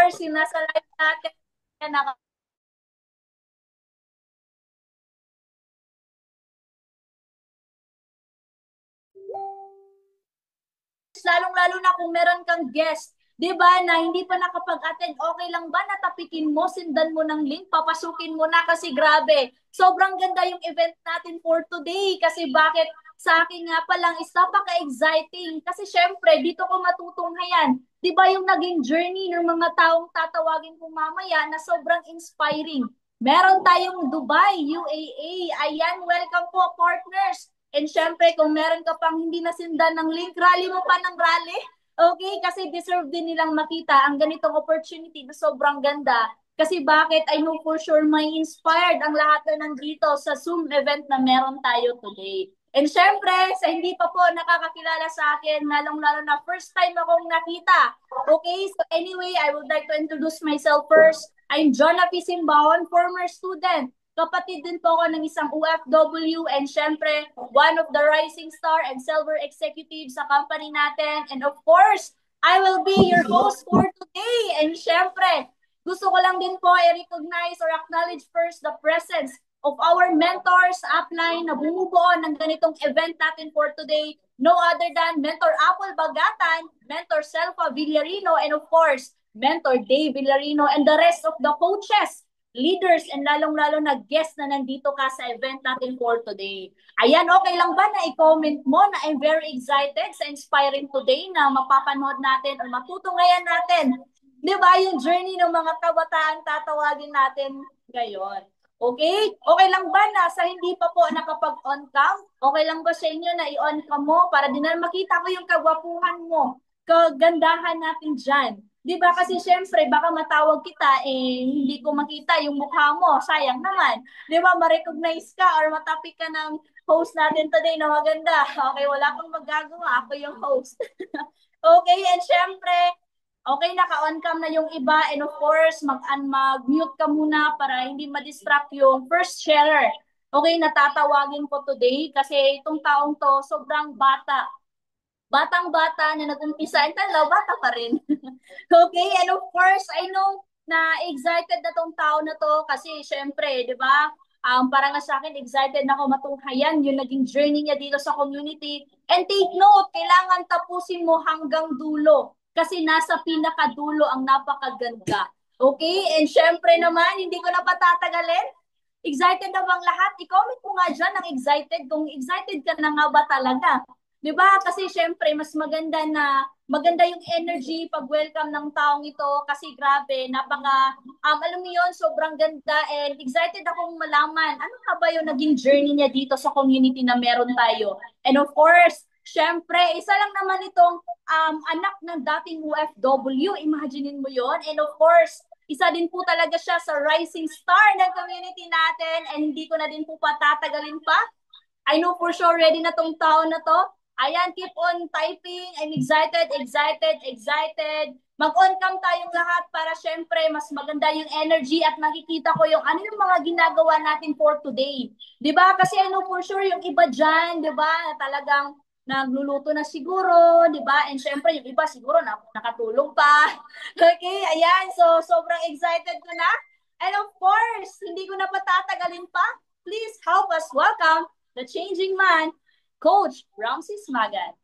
course, yung nasa live natin, lalong-lalo na kung meron kang guest, 'di ba, na hindi pa nakapag-attend, okay lang ba na tapikin mo, sindan mo ng link, papasukin mo na kasi grabe. Sobrang ganda yung event natin for today kasi bakit sa akin nga pa lang is napaka-exciting kasi syempre dito ko matutunghayan, 'di ba, yung naging journey ng mga taong tatawagin ko mamaya na sobrang inspiring. Meron tayong Dubai, UAE. Ayan, welcome po partners. And syempre, kung meron ka pang hindi nasindan ng link, rally mo pa ng rally. Okay? Kasi deserve din nilang makita ang ganitong opportunity na sobrang ganda. Kasi bakit? I know for sure may inspired ang lahat na nandito sa Zoom event na meron tayo today. And syempre, sa hindi pa po nakakakilala sa akin, lalong-lalo na first time akong nakita. Okay? So anyway, I would like to introduce myself first. I'm Jonah P. Simbaon, former student. Kapatid din po ako ng isang OFW and syempre, one of the rising star and silver executive sa company natin. And of course, I will be your host for today. And syempre, gusto ko lang din po i-recognize or acknowledge first the presence of our mentors upline na bumubuo ng ganitong event natin for today. No other than Mentor Apple Bagatan, Mentor Selfa Villarino, and of course, Mentor Dave Villarino and the rest of the coaches, leaders, and lalong-lalo na guest na nandito ka sa event natin for today. Ayan, okay lang ba na i-comment mo na I'm very excited sa inspiring today na mapapanood natin o matutunghayan natin? Di ba yung journey ng mga kabataan tatawagin natin ngayon? Okay? Okay lang ba na sa hindi pa po nakapag-on cam? Okay lang ba sa inyo na i-on cam mo para din na makita ko yung kagwapuhan mo, kagandahan natin dyan? Di ba? Kasi syempre, baka matawag kita, hindi ko makita yung mukha mo. Sayang naman. Di ba? Ma-recognize ka or matapik ka ng host natin today na maganda. Okay, wala kang magagawa. Ako yung host. Okay, and syempre, okay, naka-on cam na yung iba. And of course, mag-mute ka muna para hindi ma-distract yung first sharer. Okay, natatawagin ko today kasi itong taong to sobrang bata. Batang-bata na nag-umpisa. And tala, bata pa rin. Okay, and of course, I know na excited na tong tao na to kasi syempre, di ba? Para nga sa akin, excited na ako matunghayan yung naging journey niya dito sa community. And take note, kailangan tapusin mo hanggang dulo kasi nasa pinakadulo ang napakaganda. Okay? And syempre naman, hindi ko na patatagalin. Excited na bang lahat? I-comment mo nga dyan ang excited kung excited ka na nga ba talaga. 'Di ba? Kasi syempre mas maganda yung energy pag welcome ng taong ito kasi grabe, napaka alam mo 'yon, sobrang ganda and excited akong malaman ano nga ba yung naging journey niya dito sa community na meron tayo. And of course, syempre, isa lang naman itong anak ng dating OFW, imaginein mo 'yon. And of course, isa din po talaga siya sa rising star ng community natin and hindi ko na din po patatagalin pa. I know for sure ready na tong tao na to. Ayan, keep on typing. I'm excited, excited, excited. Mag-on cam tayong lahat para syempre mas maganda yung energy at makikita ko yung ano yung mga ginagawa natin for today. 'Di ba? Kasi I know for sure yung iba diyan, 'di ba? Na talagang nagluluto na siguro, 'di ba? And syempre yung iba siguro na nakatulong pa. Okay, ayan. So sobrang excited ko na. And of course, hindi ko na patatagalin pa. Please help us welcome the changing man, Coach Ramses Magan.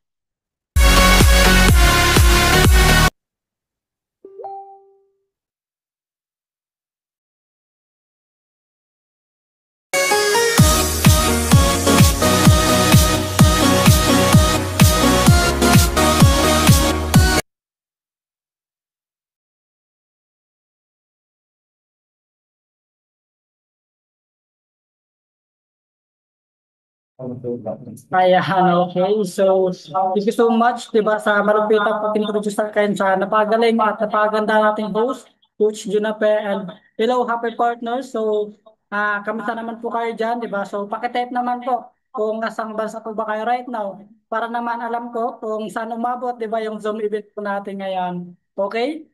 Ayan, okay. So, thank you so much, di ba, sa malupitang pag-introduce sa akin sa napagaling at napaganda nating host, Coach Junape, and hello, happy partners. So, kamusta naman po kayo dyan, di ba? So, pakitype naman po kung nasang bansa po ba kayo right now para naman alam ko kung saan umabot, di ba, yung Zoom event po natin ngayon. Okay?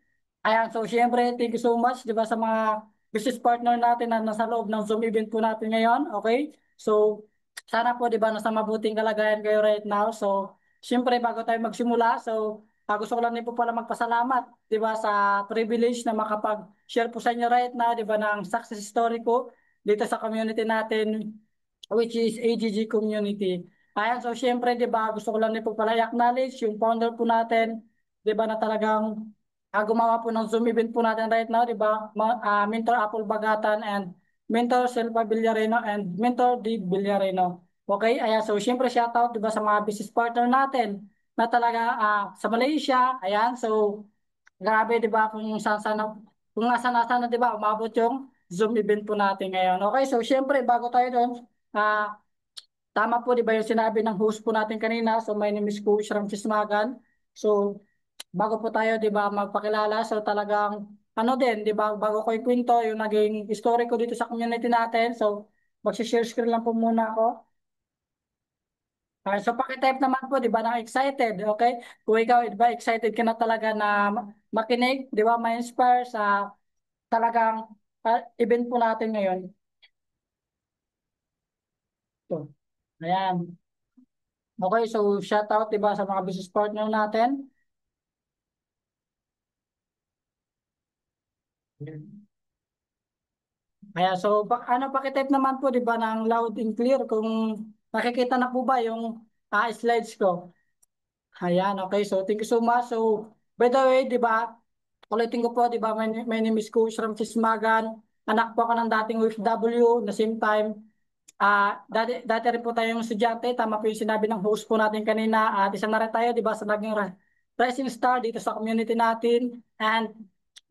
Ayan, so, syempre, thank you so much, di ba, sa mga business partner natin na nasa loob ng Zoom event po natin ngayon. Okay? So, sana po, di ba, nasa mabuting kalagayan kayo right now. So, syempre, bago tayo magsimula, so, gusto ko lang din po pala magpasalamat, 'di ba, sa privilege na makapag-share po sa inyo right now, 'di ba, ng success story ko dito sa community natin, which is AGG community. Ayan, so syempre, 'di ba, gusto ko lang din po pala i-acknowledge yung founder po natin, 'di ba, na talagang gumawa po ng Zoom event po natin right now, 'di ba? Mentor Apple Bagatan and Mentor Selva Villareno and Mentor D Villareno. Okay, ayan, so syempre shoutout, 'di ba, sa mga business partner natin na talaga sa Malaysia. Ayan, so grabe, 'di ba, kung nasa na, 'di ba, umabot yung Zoom event po natin ngayon. Okay, so syempre bago tayo doon, ah tama po, 'di ba, yung sinabi ng host po natin kanina. So my name is Coach Ramses Magan. So bago po tayo, 'di ba, magpakilala, so talagang ano din, 'di ba, bago ko ikwento yung naging story ko dito sa community natin. So magsi-share screen lang po muna ako. So paki-type naman po, 'di ba, na excited, okay? Kung ikaw, 'di ba, excited ka na talaga na makinig, 'di ba, ma-inspire sa talagang event po natin ngayon. So, ayan. Okay, so shout out, 'di ba, sa mga business partner natin. Ayan, so paki-type naman po, 'di ba, ng loud and clear kung nakikita na po ba yung slides ko. Ayan, okay. So, thank you so much. So, by the way, di ba, ulitin ko po, di ba, my name is Coach Ramses Magan. Anak po ako ng dating OFW, na same time. Dati rin po tayong estudyante, tama po yung sinabi ng host po natin kanina. At isa na rin tayo, di ba, sa naging rising star dito sa community natin. And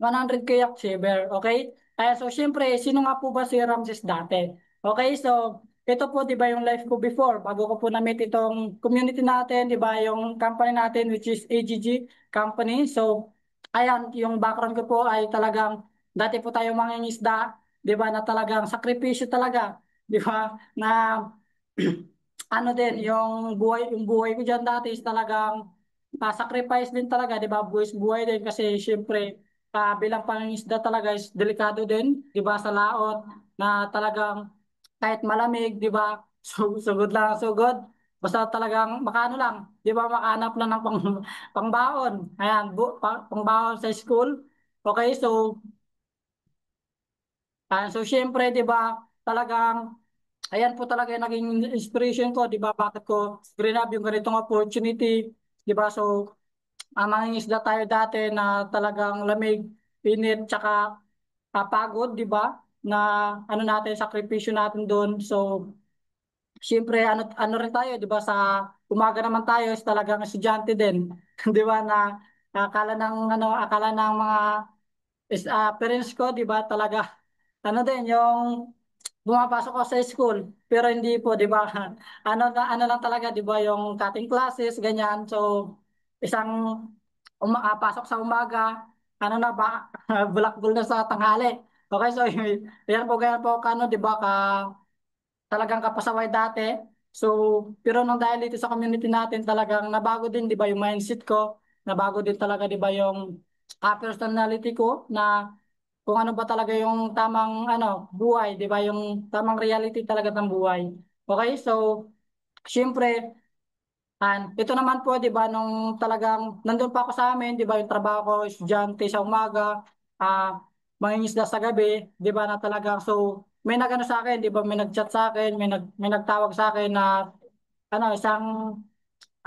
100K achiever, okay? So, syempre, sino nga po ba si Ramses dati? Okay, so, ito po, di ba, yung life ko before, bago ko po na-meet itong community natin, di ba, yung company natin, which is AGG company. So, ayan, yung background ko po ay talagang, dati po tayo mangingisda, di ba, na talagang sakripisyo talaga, di ba, na ano din, yung buhay ko diyan dati is talagang sacrifice din talaga, 'di ba? Buhay din kasi syempre bilang pangingisda talaga is delikado din, 'di ba, sa laot na talagang kahit malamig, 'di ba? Sugod lang, sugod. Basta talagang makaano lang, 'di ba? Makahanap lang ng pangbaon. Ayan, pangbaon sa school. Okay, so syempre, 'di ba? Talagang ayan po talaga yung naging inspiration ko, di ba? Bakit ko grab yung ganitong opportunity, di ba? So, mangingisda tayo dati na talagang lamig, init, tsaka pagod, di ba? Na ano natin, sakripisyo natin doon. So, siyempre, ano rin tayo, di ba? Sa umaga naman tayo is talagang estudyante din, di ba? Na akala ng mga parents ko, di ba? Talaga, ano din, yung bumapasok ako sa school, pero hindi po, 'di ba? Ano lang talaga, 'di ba, yung cutting classes, ganyan. So, isang pasok sa umaga, ano na ba, bulakbol na sa tanghali. Okay, so yan po kano, 'di ba, talagang kapasaway dati. So, pero nung dahil dito sa community natin, talagang nabago din, 'di ba, yung mindset ko, nabago din talaga, 'di ba, yung personality ko na kung ano ba talaga yung tamang buhay, 'di ba? Yung tamang reality talaga ng buhay. Okay? So, syempre, ito naman po, 'di ba, nung talagang nandun pa ako sa amin, 'di ba, yung trabaho ko, estudyante sa umaga, mangingisda sa gabi, 'di ba, na talagang so may nagano sa akin, 'di ba, may nagchat sa akin, may nagtawag sa akin na isang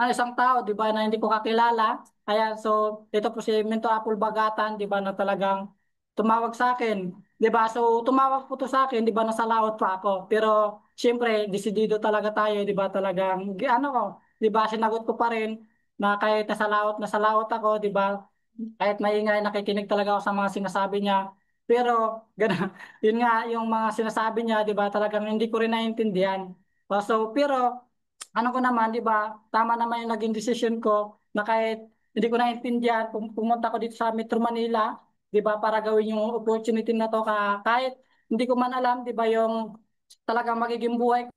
isang tao, di ba, na hindi ko kakilala. Ayan, so, ito po si Minto Apple Bagatan, di ba, na talagang tumawag sa akin. Di ba, so, tumawag po to sa akin, di ba, nasa laot pa ako. Pero, syempre, desidido talaga tayo, di ba, talagang, ko, di ba, sinagot ko pa rin na kahit nasa laot ako, di ba, kahit maingay, nakikinig talaga ako sa mga sinasabi niya. Pero, yun nga, yung mga sinasabi niya, di ba, talagang hindi ko rin naiintindihan. So, pero, ano ko naman, di ba, tama naman yung naging decision ko na kahit hindi ko naintindihan, pumunta ko dito sa Metro Manila, di ba, para gawin yung opportunity na to kahit hindi ko man alam, di ba, yung talagang magiging buhay ko.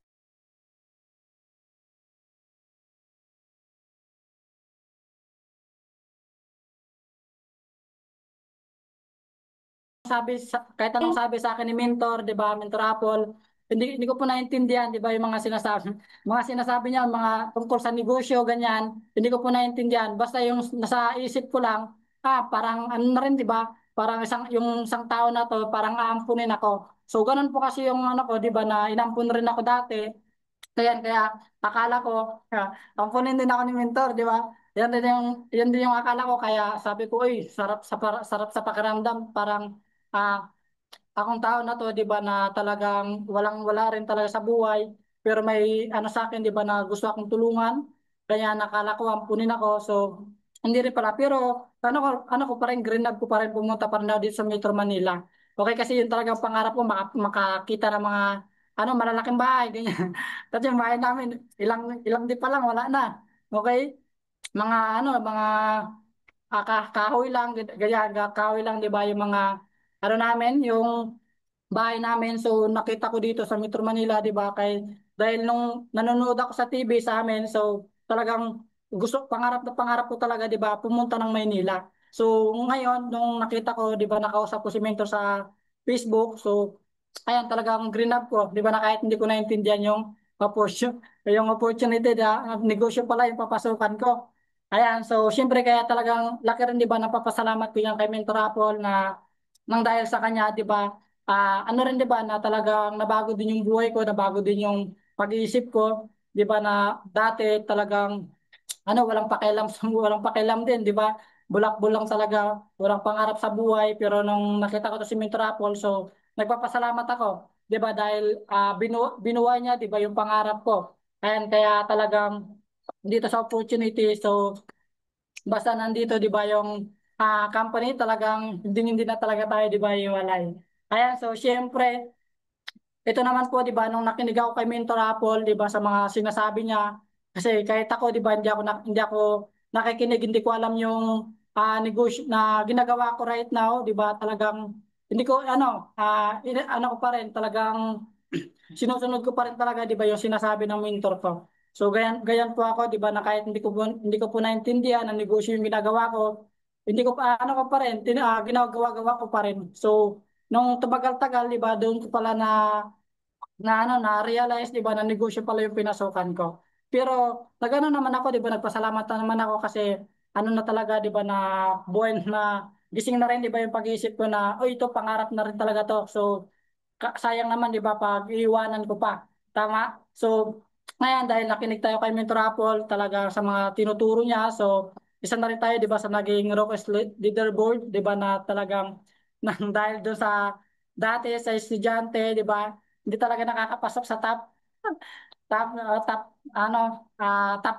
Kahit anong sabi sa akin ni mentor, di ba, Mentor Apple, hindi ko po naintindihan, 'di ba, yung mga sinasabi niya, mga tungkol sa negosyo ganyan, hindi ko po naintindihan. Basta yung nasa isip ko lang, parang ano na rin, 'di ba? Parang yung isang tao na to, parang aampunin ako. So ganun po kasi yung ano ko, 'di ba, na inampun rin ako dati. Kaya akala ko, ampunin din ako ni mentor, di ba? Yan din yung akala ko, kaya sabi ko, uy, sarap sa pakiramdam, parang ah, akong tao na to, 'di ba, na talagang walang-wala rin talaga sa buhay, pero may ano sa akin, 'di ba, na gusto akong tulungan. Kaya nakala ko ampunin ako. So hindi rin pala, pero ano ko pa rin, green up ko pa rin, pumunta pa rin ako dito sa Metro Manila. Okay, kasi yun talagang pangarap ko, makakita ng mga malalaking bahay ganyan. Tapos yung bahay namin, ilang ilang di pa lang, wala na. Okay? Mga kahoy lang, ganyan, kahoy lang, 'di ba, yung mga namin, yung bahay namin. So nakita ko dito sa Metro Manila, 'di ba? Dahil nung nanonood ako sa TV sa amin, so talagang pangarap na pangarap ko talaga, 'di ba, pumunta ng Maynila. So ngayon nung nakita ko, 'di ba, nakausap ko si Mentor sa Facebook. So ayan, talagang green up ko, 'di ba, na kahit hindi ko naintindihan yung opportunity na negosyo pala yung papasukan ko. Ayan, so syempre kaya talagang laki rin, 'di ba, napapasalamat ko yan kay Mentor Apple na nang dahil sa kanya, 'di ba, ano rin, 'di ba, na talagang nabago din yung buhay ko, nabago din yung pag-iisip ko, 'di ba, na dati talagang walang pakialam din, 'di ba? Bulak-bul lang talaga, walang pangarap sa buhay, pero nung nakita ko to si Mentor Apple, so nagpapasalamat ako, 'di ba, dahil binuhay niya, 'di ba, yung pangarap ko. Kaya talagang dito sa opportunity, so basta nandito, 'di ba, yung company, talagang hindi na talaga tayo, 'di ba, iwalay. Ayan, so syempre, ito naman po, 'di ba, nung nakinig ako kay Mentor Apple, 'di ba, sa mga sinasabi niya, kasi kahit ako, 'di ba, hindi ako nakikinig, hindi ko alam yung negosyo na ginagawa ko right now, 'di ba? Talagang hindi ko ano ko pa rin, talagang sinusunod ko pa rin talaga, 'di ba, yung sinasabi ng mentor ko. So gayan gayan po ako, 'di ba, na kahit hindi ko po naintindihan ang negosyo yung ginagawa ko, hindi ko pa ano ko pa rin, ginagawa-gawa ko pa rin. So nung tumagal-tagal, 'di ba, doon ko pala na-realize, 'di ba, na negosyo pala yung pinasukan ko. Pero nagano naman ako, 'di ba, nagpasalamat na naman ako kasi ano na talaga, 'di ba, na buhay na gising na rin, 'di ba, yung pag-iisip ko na, oh, ito pangarap na rin talaga to. So sayang naman, 'di ba, pag iiwanan ko pa. Tama? So ngayon, dahil nakinig tayo kay Mentor Apple talaga sa mga tinuturo niya, so isa na rin tayo, 'di ba, sa naging request leaderboard, 'di ba, na talagang dahil doon sa dati sa estudyante, 'di ba, hindi talaga nakakapasok sa top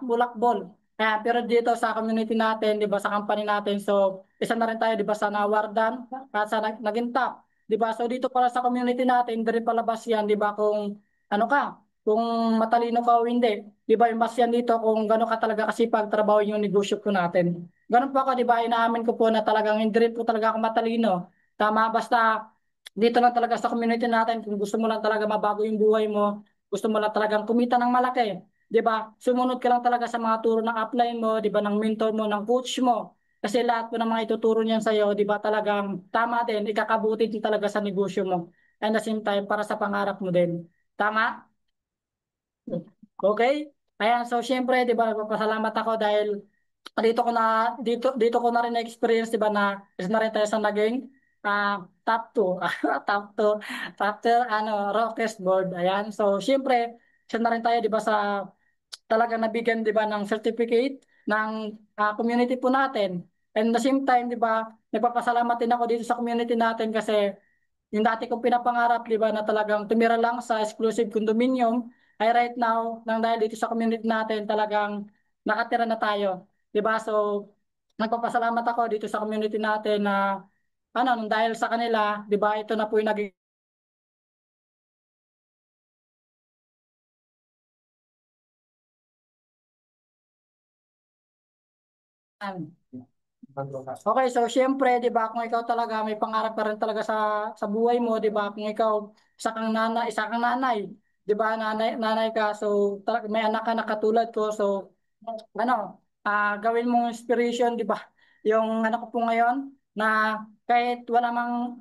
bulak ball. Pero dito sa community natin, 'di ba, sa company natin, so isa na rin tayo, 'di ba, sa nawardan at sa naging top, 'di ba? So dito pala sa community natin, hindi rin palabas 'yan, 'di ba, kung ano ka, kung matalino ka o hindi. 'Di ba, yung mas yan dito kung gaano ka talaga kasipag trabaho yung negosyo ko natin. Ganun po ako, 'di ba, inaamin ko po na talagang hindi rin po talaga ako matalino. Tama, basta dito lang talaga sa community natin, kung gusto mo lang talaga mabago yung buhay mo, gusto mo lang talagang kumita ng malaki, 'di ba? Sumunod ka lang talaga sa mga turo ng upline mo, 'di ba, ng mentor mo, ng coach mo. Kasi lahat po ng mga ituturo niyan sa iyo, 'di ba, talagang tama din, ikakabuti din talaga sa negosyo mo. And the same time para sa pangarap mo din. Tama? Okay? Ayan, so syempre, 'di ba, nagpapasalamat ako dahil dito ko na rin na-experience, 'di ba, na isa na rin tayo sa naging top 2 top 2 top 2 Rockest board. Ayan, so syempre isa na rin tayo, 'di ba, sa talagang nabigyan, 'di ba, ng certificate ng community po natin. And the same time, 'di ba, nagpapasalamat din ako dito sa community natin kasi yung dati kong pinapangarap, 'di ba, na talagang tumira lang sa exclusive condominium, ay right now, nang dahil dito sa community natin, talagang nakatira na tayo. 'Di ba? So, nagpapasalamat ako dito sa community natin na nang dahil sa kanila, 'di ba, ito na po yung naging Okay, so syempre, 'di ba, kung ikaw talaga may pangarap ka rin talaga sa buhay mo, 'di ba? Kung ikaw isa kang nanay, 'di ba? Nanay ka, so may anak ka na katulad ko, so gawin mong inspiration, 'di ba? Yung anak ko po ngayon na kahit wala mang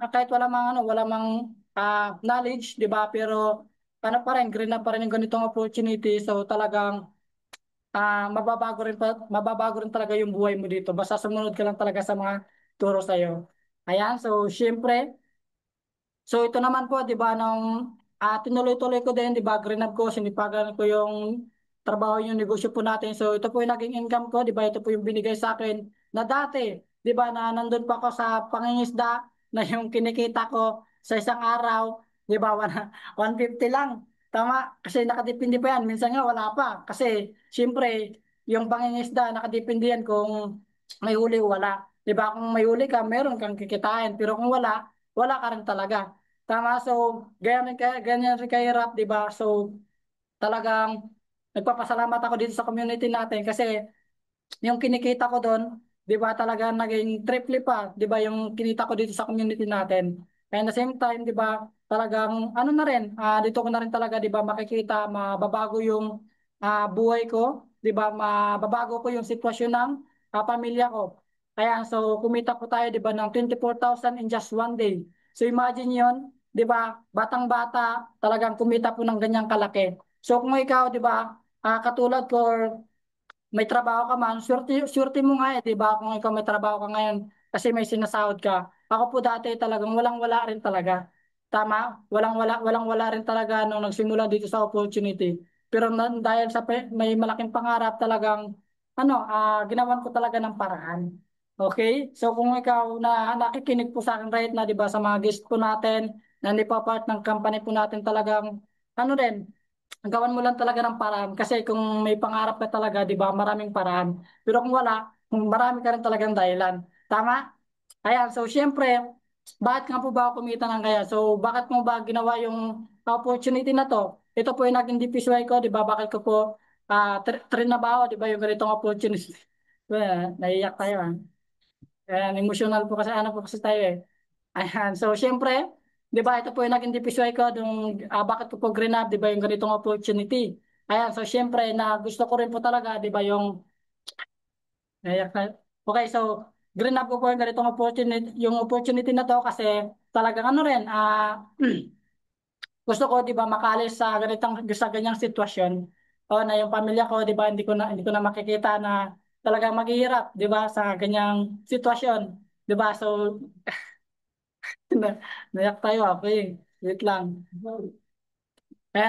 knowledge, 'di ba? Pero ano pa rin, green na pa rin yung ganitong opportunity. So talagang mababago rin talaga yung buhay mo dito. Basta sumunod ka lang talaga sa mga turo sa'yo. Ayan, so syempre, so ito naman po, 'di ba, nung tinuloy-tuloy ko din, 'di ba, grinab ko, sinipagan ko yung trabaho yung negosyo po natin. So ito po yung naging income ko, 'di ba? Ito po yung binigay sa akin na dati, 'di ba, na nandun pa ako sa pangingisda na yung kinikita ko sa isang araw, 'di ba, 150 lang. Tama, kasi nakadepende pa yan. Minsan nga wala pa. Kasi siyempre, yung pangingisda, nakadepende yan kung may huli o wala. 'Di ba? Kung may huli ka, meron kang kikitain. Pero kung wala, wala ka rin talaga. Tama, so ganyan rin kahirap, 'di ba? So talagang nagpapasalamat ako dito sa community natin kasi yung kinikita ko doon, 'di ba, talaga naging triple pa, 'di ba, yung kinita ko dito sa community natin. And the same time, 'di ba, talagang ano na rin, dito ko na rin talaga, 'di ba, makikita mababago yung buhay ko, 'di ba, mababago ko yung sitwasyon ng pamilya ko. Kaya so kumita po tayo, 'di ba, ng 24,000 in just one day. So imagine 'yon, 'di ba, batang-bata talagang kumita po ng ganyang kalaki. So kung ikaw, 'di ba, katulad ko, may trabaho ka man, swerte, swerte mo nga eh, di ba? Kung ikaw may trabaho ka ngayon kasi may sinasahod ka. Ako po dati talagang walang-wala rin talaga. Tama? Walang-wala rin talaga nung nagsimula dito sa opportunity. Pero dahil sa may malaking pangarap talagang ginawan ko talaga ng paraan. Okay? So kung ikaw na nakikinig po sa akin right na, di ba, sa mga guest po natin, na hindi pa part ng company po natin, talagang ano din, gawan mo lang talaga ng paraan. Kasi kung may pangarap ka talaga, di ba, maraming paraan. Pero kung wala, kung marami ka rin talagang dahilan. Tama? Ayan, so syempre, bakit nga po ba ako kumita ng kaya? So, bakit mo ba ginawa yung opportunity na to? Ito po yung naging DPSY ko, di ba? Bakit ko po trinabaho, di ba, yung ganitong opportunity? Well, naiyak tayo, ah. Ayan, emotional po kasi, ano po kasi tayo eh. Ayan. So, syempre, di ba, ito po yung naging DPSY ko, bakit ko po greenup, di ba, yung ganitong opportunity. Ayan. So, syempre, na gusto ko rin po talaga, di ba, okay, so, greenup ko po yung ganitong opportunity na to kasi talagang ano rin, gusto ko, di ba, makalis sa ganyang sitwasyon. O na yung pamilya ko, di ba, hindi ko na makikita na talagang maghihirap, di ba, sa ganyang sitwasyon. Di ba? So, nayak tayo, okay. Wait lang.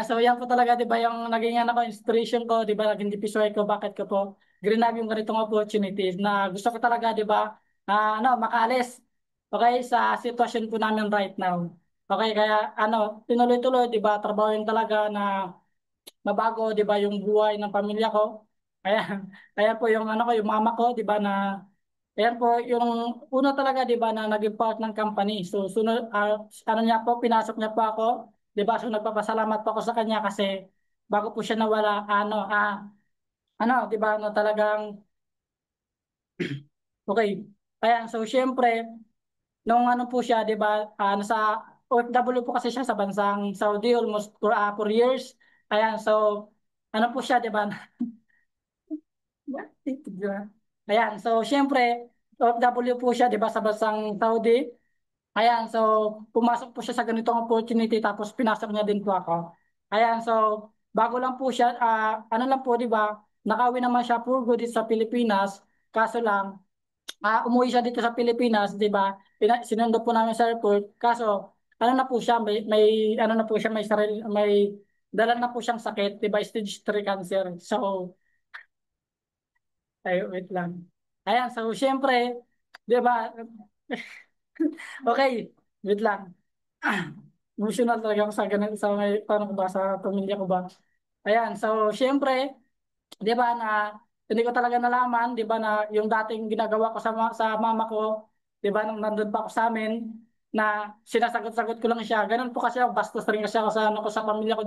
So yan po talaga, di ba, yung naging ano ko, inspiration ko, di ba, naging dipisyoy ko, bakit ko po greenab yung ganitong opportunities na gusto ko talaga, di ba, makaalis, okay, sa sitwasyon po namin right now. Okay, kaya tinuloy-tuloy, di ba, trabaho yun talaga na mabago, di ba, yung buhay ng pamilya ko. Kaya, kaya po yung ano ko, yung mama ko, di ba, na ayan po, yung una talaga, di ba, na naging part ng company. So, sunod, niya po, pinasok niya po ako, di ba? So, nagpapasalamat po ako sa kanya kasi bago po siya nawala, di ba, na talagang, okay. Ayan, so, syempre, nung ano po siya, di ba, nasa OFW po kasi siya sa bansang Saudi almost 4 years. Ayan, so, ano po siya, di ba? Ayan, so, syempre, OFW po siya, di ba, sa bansang Saudi. Ayan, so pumasok po siya sa ganitong opportunity tapos pinasok niya din po ako. Ayan, so bago lang po siya, ano lang po, di ba? Nakawin naman siya for good dito sa Pilipinas. Kaso lang, umuwi siya dito sa Pilipinas, di ba? Sinundo po namin sa airport. Kaso, ano na po siya, may ano na po siya, may dala na po siyang sakit, di ba? Stage 3 cancer. So, ay, wait lang. Ayan, so syempre, di ba? Okay, wait lang. Emotional talaga ako sa ganun, sa may, paano ko ba, sa pamilya ko ba. Ayan, so syempre, di ba, na hindi ko talaga nalaman, di ba, na yung dating ginagawa ko sa mama ko, di ba, nung nandun pa ako sa amin, na sinasagot-sagot ko lang siya. Ganun po kasi ako, bastos rin kasi ako sa, ano ko, sa pamilya ko.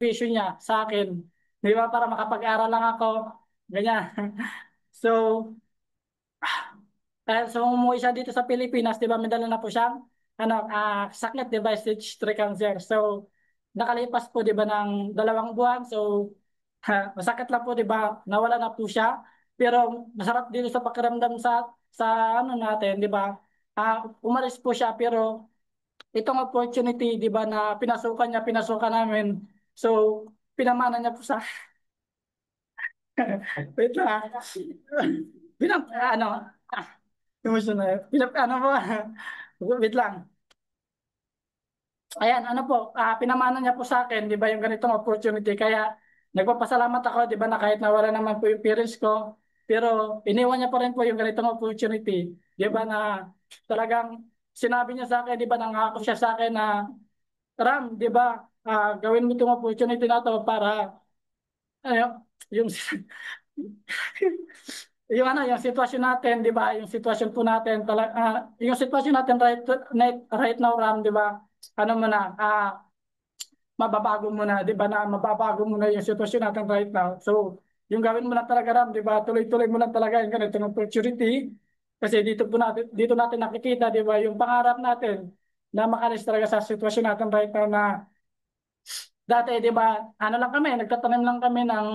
Vision niya sa akin. Di ba, para makapag-aral lang ako. Ganyan. So, so umuwi siya dito sa Pilipinas, di ba, may dala na po siyang sakit, di ba, stage 3 cancer. So, nakalipas po, di ba, ng 2 buwan. So, Masakit lang po, di ba? Nawala na po siya. Pero masarap dito sa pakiramdam sa ano natin, di ba? Umalis po siya pero itong opportunity, di ba, na pinasukan niya, pinasukan namin. So, pinamana niya po sa wait lang. Ano, ah, emotional. Ano po, wait lang. Ayan, ano po, pinamana niya po sa akin, di ba, yung ganitong opportunity. Kaya, nagpapasalamat ako, di ba, na kahit nawala naman po yung parents ko, pero iniwan niya pa rin po yung ganitong opportunity. Di ba, na talagang sinabi niya sa akin, di ba, nangako siya sa akin na, Ram, di ba, gawin mo itong opportunity na to para, ano, yung, yung sitwasyon natin, di ba, yung sitwasyon po natin, yung sitwasyon natin right now, Ram, di ba, ano mo na, mababago mo na, di ba, na mababago mo na yung sitwasyon natin right now. So, yung gawin mo lang talaga, Ram, di ba, tuloy-tuloy mo lang talaga yung ganitong opportunity. Kasi dito natin nakikita, di ba, yung pangarap natin na makalis talaga sa sitwasyon natin right now na dati, di ba, ano lang kami, nagtatanim lang kami ng,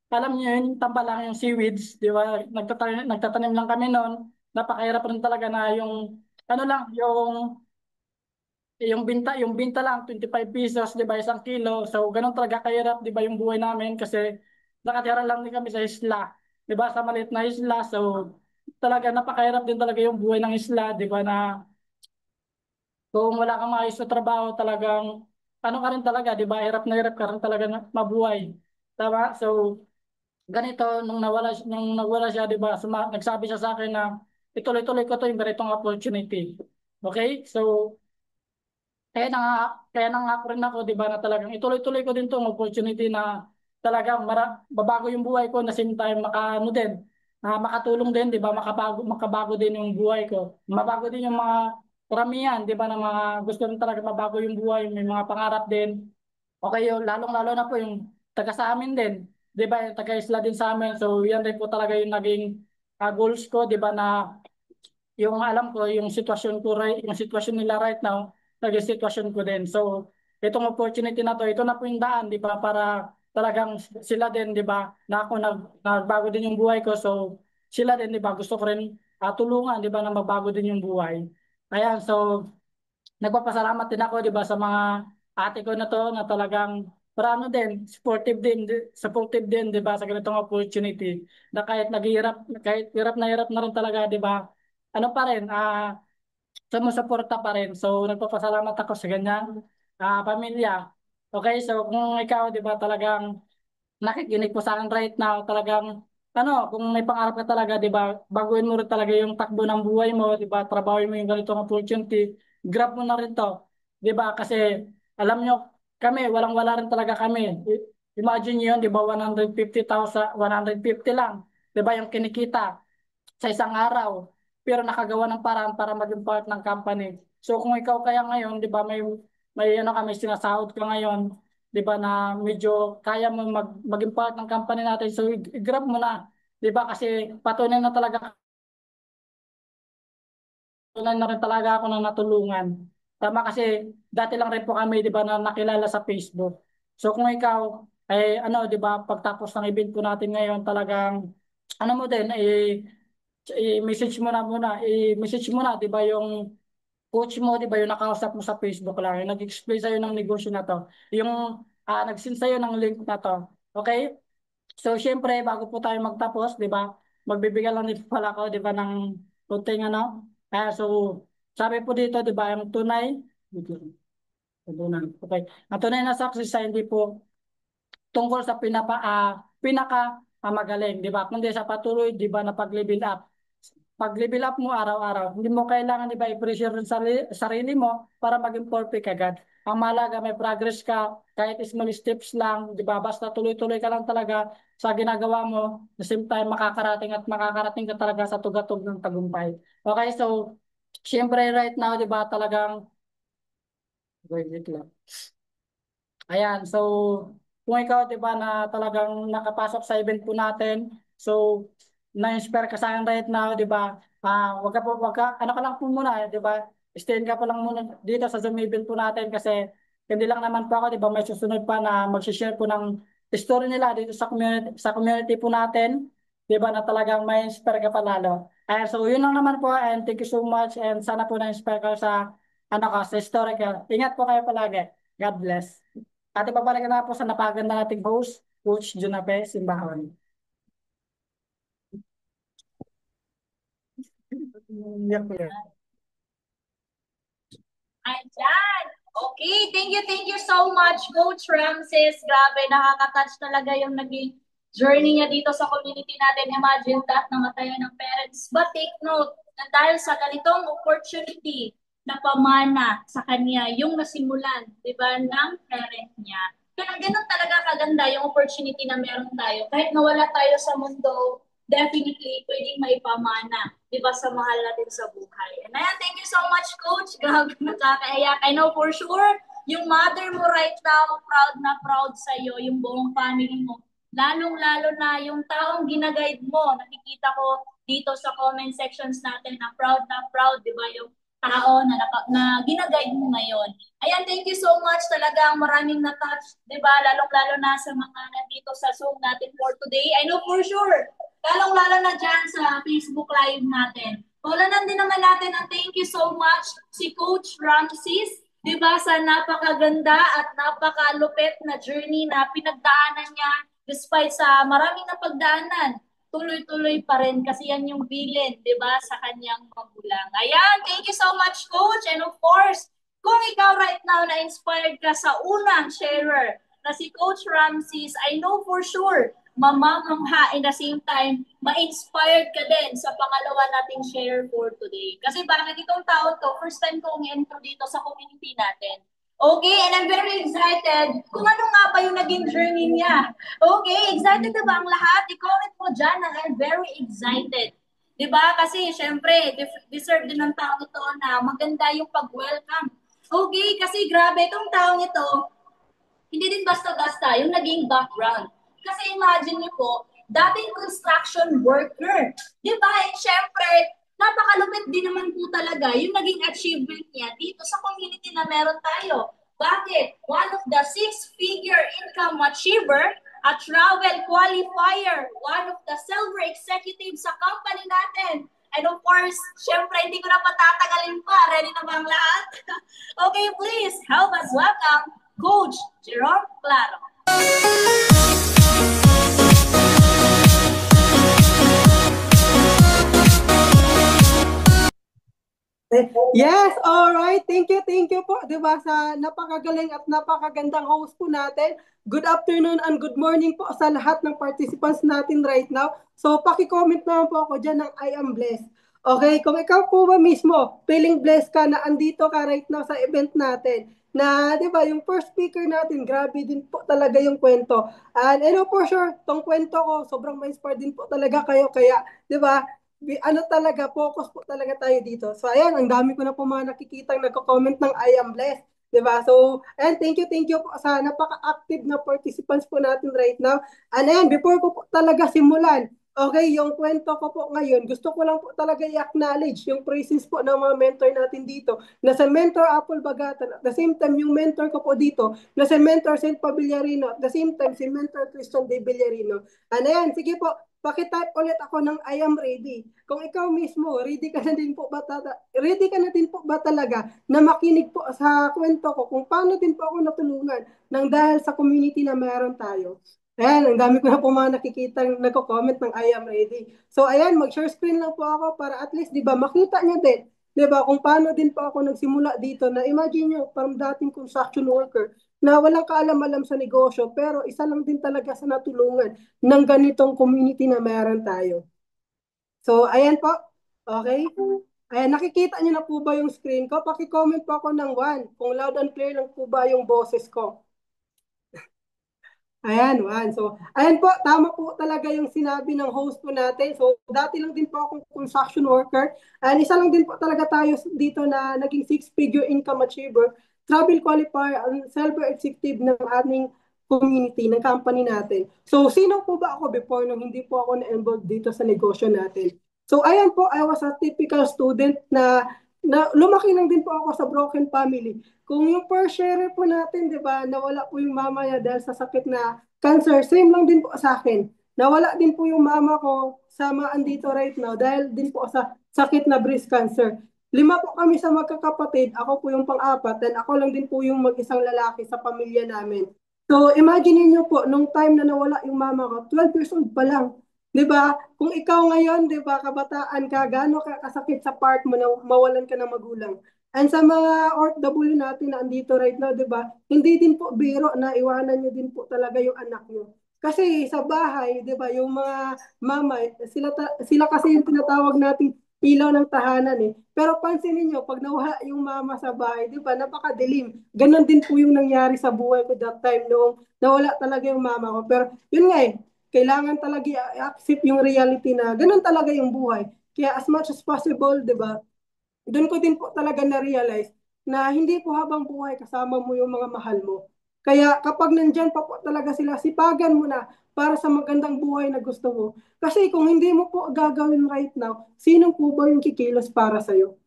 alam niyo yun, tamba lang yung seaweeds, di ba, nagtatanim lang kami noon, napakahirap rin talaga na yung, ano lang, yung binta lang, 25 pesos, di ba, isang kilo. So, ganun talaga kahirap, di ba, yung buhay namin kasi nakatira lang din kami sa isla, di ba, sa maliit na isla. So, talaga napakahirap din talaga yung buhay ng isla, di ba, na kung wala kang maayos na trabaho, talagang, ano ka rin talaga, di ba, hirap ka rin talaga na mabuhay. Tama? So, ganito, nung nawala siya, di ba, nagsabi siya sa akin na ituloy-tuloy ko to yung ganitong opportunity. Okay? So, kaya nangako rin ako, di ba, na talagang ituloy-tuloy ko din tong opportunity na talagang babago yung buhay ko na same time ano din, na makatulong din, di ba, makabago din yung buhay ko. Mabago din yung mga karamihan, di ba, na mga gusto rin talaga mabago yung buhay, may mga pangarap din. Okay, yung lalong-lalo na po yung taga sa amin din, di ba, yung taga-isla din sa amin. So, yan din po talaga yung naging goals ko, di ba, na yung alam ko, yung sitwasyon nila right now, naging sitwasyon ko din. So, itong opportunity na to, ito na po yung daan, di ba, para talagang sila din, di ba, na ako nagbago din yung buhay ko. So, sila din, di ba, gusto ko rin tulungan, di ba, na magbago din yung buhay. Ayan, so, nagpapasalamat din ako, di ba, sa mga ate ko na to, na talagang, para ano din, supportive din, di ba, sa ganitong opportunity, na kahit hirap na rin talaga, di ba, ano pa rin, sumusuporta pa rin. So, nagpapasalamat ako sa ganyan, pamilya. Okay, so kung ikaw, di ba, talagang nakikinig po sa akin right now, talagang, kung may pangarap ka talaga, di ba, baguhin mo rin talaga yung takbo ng buhay mo, di ba, trabahoin mo yung ganitong opportunity, grab mo na rin to, di ba, kasi, alam nyo, walang-wala rin talaga kami. Imagine nyo yun, di ba, 150,000, 150 lang, di ba, yung kinikita sa isang araw, pero nakagawa ng paraan para maging part ng company. So kung ikaw kaya ngayon, 'di ba, may ano ka, may sinasahod ka ngayon, 'di ba, na medyo kaya mo maging part ng company natin. So i-grab mo na, 'di ba? Kasi patunay na rin talaga ako na natulungan. Tama, kasi dati lang rin po kami, 'di ba, na nakilala sa Facebook. So kung ikaw ay ano, 'di ba, pagtapos ng event po natin ngayon, talagang ano mo din, i-message mo na, 'di ba, yung coach mo, 'di ba, yung nakausap mo sa Facebook lang, yung nag-explain sa'yo ng negosyo na to, yung nag-send sa'yo ng link na to. Okay? So, syempre, bago po tayo magtapos, 'di ba, magbibigay lang din pala ako, 'di ba, ng kunting ano. So, sabi po dito, 'di ba, yung tunay, okay. Ang tunay na success ay hindi po tungkol sa pinaka magaling, di ba? Kundi sa patuloy, di ba, na pag-level up. Pag-level up mo araw-araw, hindi mo kailangan, di ba, i-pressure yung sarili mo para maging perfect agad. Ang mahalaga, may progress ka, kahit small steps lang, di ba? Basta tuloy-tuloy ka lang talaga sa ginagawa mo, the same time, makakarating ka talaga sa tugatog ng tagumpay. Okay, so, syempre right now, di ba, talagang, wait lang. Ayan, so kung ikaw, 'di ba, na talagang nakapasok sa event po natin, so na-inspire ka sa akin right now, 'di ba? Ano ka lang po muna, 'di ba? Stay ka pa lang muna dito sa Zoom event po natin kasi hindi lang naman po ako, 'di ba? May susunod pa na mag-share po ng story nila dito sa community po natin, 'di ba, na talagang may inspire ka palalo. So yun lang naman po, and thank you so much, and sana po na-inspire ka sa sa story ka. Ingat po kayo palagi. God bless. At ipabalik na po sa napaganda nating host, Coach Junape Simbahon. Ayan. Okay, thank you so much, Coach Ramses. Grabe, nakaka-touch talaga yung naging journey niya dito sa community natin. Imagine that, namatayan ng parents. But take note, na dahil sa ganitong opportunity na pamana sa kanya, yung nasimulan, di ba, ng parent niya. Kaya ganun talaga kaganda yung opportunity na meron tayo. Kahit nawala tayo sa mundo, definitely pwedeng maipamana, di ba, sa mahal natin sa buhay. And ayan, thank you so much, Coach. Grabe, nakakaiyak. I know for sure, yung mother mo right now, proud na proud sa'yo, yung buong family mo. Lalong-lalo na yung taong ginaguide mo, nakikita ko dito sa comment sections natin na proud, di ba, yung tao na ginaguide mo ngayon. Ayan, thank you so much. Talagang maraming na-touch, di ba, lalong-lalo na sa mga nandito sa Zoom natin for today. I know for sure, lalong-lalo na dyan sa Facebook Live natin. Paulanan din naman natin ang thank you so much si Coach Ramses, di ba, sa napakaganda at napakalupit na journey na pinagdaanan niya despite sa maraming napagdaanan. Tuloy-tuloy pa rin kasi yan yung bilin, di ba, sa kanyang magulang. Ayan, thank you so much, Coach. And of course, kung ikaw right now na-inspired ka sa unang sharer na si Coach Ramses, I know for sure mamamangha in the same time, ma-inspired ka din sa pangalawa nating share for today. Kasi bakit itong tao to, first time kong entro dito sa community natin. Okay, and I'm very excited kung ano nga ba yung naging journey niya. Okay, excited na ba ang lahat? I-comment mo dyan na I'm very excited. Diba? Kasi syempre, deserve din ng taong ito na maganda yung pag-welcome. Okay, kasi grabe itong taong ito, hindi din basta-basta yung naging background. Kasi imagine niyo po, dating construction worker. Di ba? And syempre, napakalupit din naman po talaga yung naging achievement niya dito sa community na meron tayo. Bakit? One of the six-figure income achiever, a travel qualifier, one of the silver executives sa company natin. And of course, syempre, hindi ko na patatagalin pa. Ready na ba ang lahat? Okay, please, help us welcome Coach Jerome Claro. Yes, all right. Thank you po, 'di ba, sa napakagaling at napakagandang host po natin. Good afternoon and good morning po sa lahat ng participants natin right now. So, paki-comment naman po ako diyan ng I am blessed. Okay, kung ikaw po ba mismo, feeling blessed ka na andito ka right now sa event natin, na 'di ba, yung first speaker natin, grabe din po talaga yung kwento. And I know for sure, tong kwento ko, sobrang ma-inspire din po talaga kayo, kaya 'di ba, ano talaga, focus po talaga tayo dito. So, ayan, ang dami ko na po mga nakikitang nagko-comment ng I am blessed. Diba? So, and thank you po sa napaka-active na participants po natin right now. And ayan, before ko po talaga simulan, okay, yung kwento ko po ngayon, gusto ko lang po talaga i-acknowledge yung praises po ng mga mentor natin dito, na sa Mentor Apple Bagatan, at the same time, yung mentor ko po dito, na sa Mentor St. Pavillarino, at the same time, si Mentor Christian De Villarino. And ayan, sige po, pakitype ulit ako ng I am ready. Kung ikaw mismo, ready ka na din po ba talaga na makinig po sa kwento ko kung paano din po ako natulungan ng dahil sa community na meron tayo. Ayan, ang dami ko na po mga nakikita nagko-comment ng I am ready. So ayan, mag-share screen lang po ako para at least, di ba, makita niyo din, di ba, kung paano din po ako nagsimula dito na imagine nyo, parang dating construction worker, na walang kaalam-alam sa negosyo, pero isa lang din talaga sa natulungan ng ganitong community na meron tayo. So, ayan po. Okay? Ayan, nakikita niyo na po ba yung screen ko? Paki-comment po ako ng 1 kung loud and clear lang po ba yung boses ko. Ayan, 1. So, ayan po, tama po talaga yung sinabi ng host po natin. So, dati lang din po akong construction worker. And isa lang din po talaga tayo dito na naging six-figure income achiever, travel qualifier, and silver executive ng aming community, ng company natin. So, sino po ba ako before nung hindi po ako na-involved dito sa negosyo natin? So, ayan po, I was a typical student na lumaki lang din po ako sa broken family. Kung yung per share po natin, di ba, nawala po yung mama niya dahil sa sakit na cancer, same lang din po sa akin. Nawala din po yung mama ko sa mga andito right now dahil din po sa sakit na breast cancer. 5 po kami sa magkakapatid, ako po yung pang-apat, then ako lang din po yung mag-isang lalaki sa pamilya namin. So, imagine niyo po, nung time na nawala yung mama ko, 12 years old pa lang. 'Di ba? Kung ikaw ngayon, 'di ba, kabataan ka, gaano ka kasakit sa part mo na mawalan ka ng magulang. And sa mga OFW natin na andito right now, 'di ba? Hindi din po biro na iwanan niyo din po talaga yung anak niyo. Kasi sa bahay, 'di ba, yung mga mama, sila kasi yung tinatawag nating ilaw ng tahanan eh. Pero pansinin niyo, pag nawala yung mama sa bahay, 'di ba, napakadilim. Ganon din po yung nangyari sa buhay ko that time noong nawala talaga yung mama ko. Pero yun nga eh, kailangan talaga i-accept yung reality na ganun talaga yung buhay. Kaya as much as possible, di ba, doon ko din po talaga na-realize na hindi po habang buhay kasama mo yung mga mahal mo. Kaya kapag nandyan pa po talaga sila, sipagan mo na para sa magandang buhay na gusto mo. Kasi kung hindi mo po gagawin right now, sino po ba yung kikilos para sa'yo?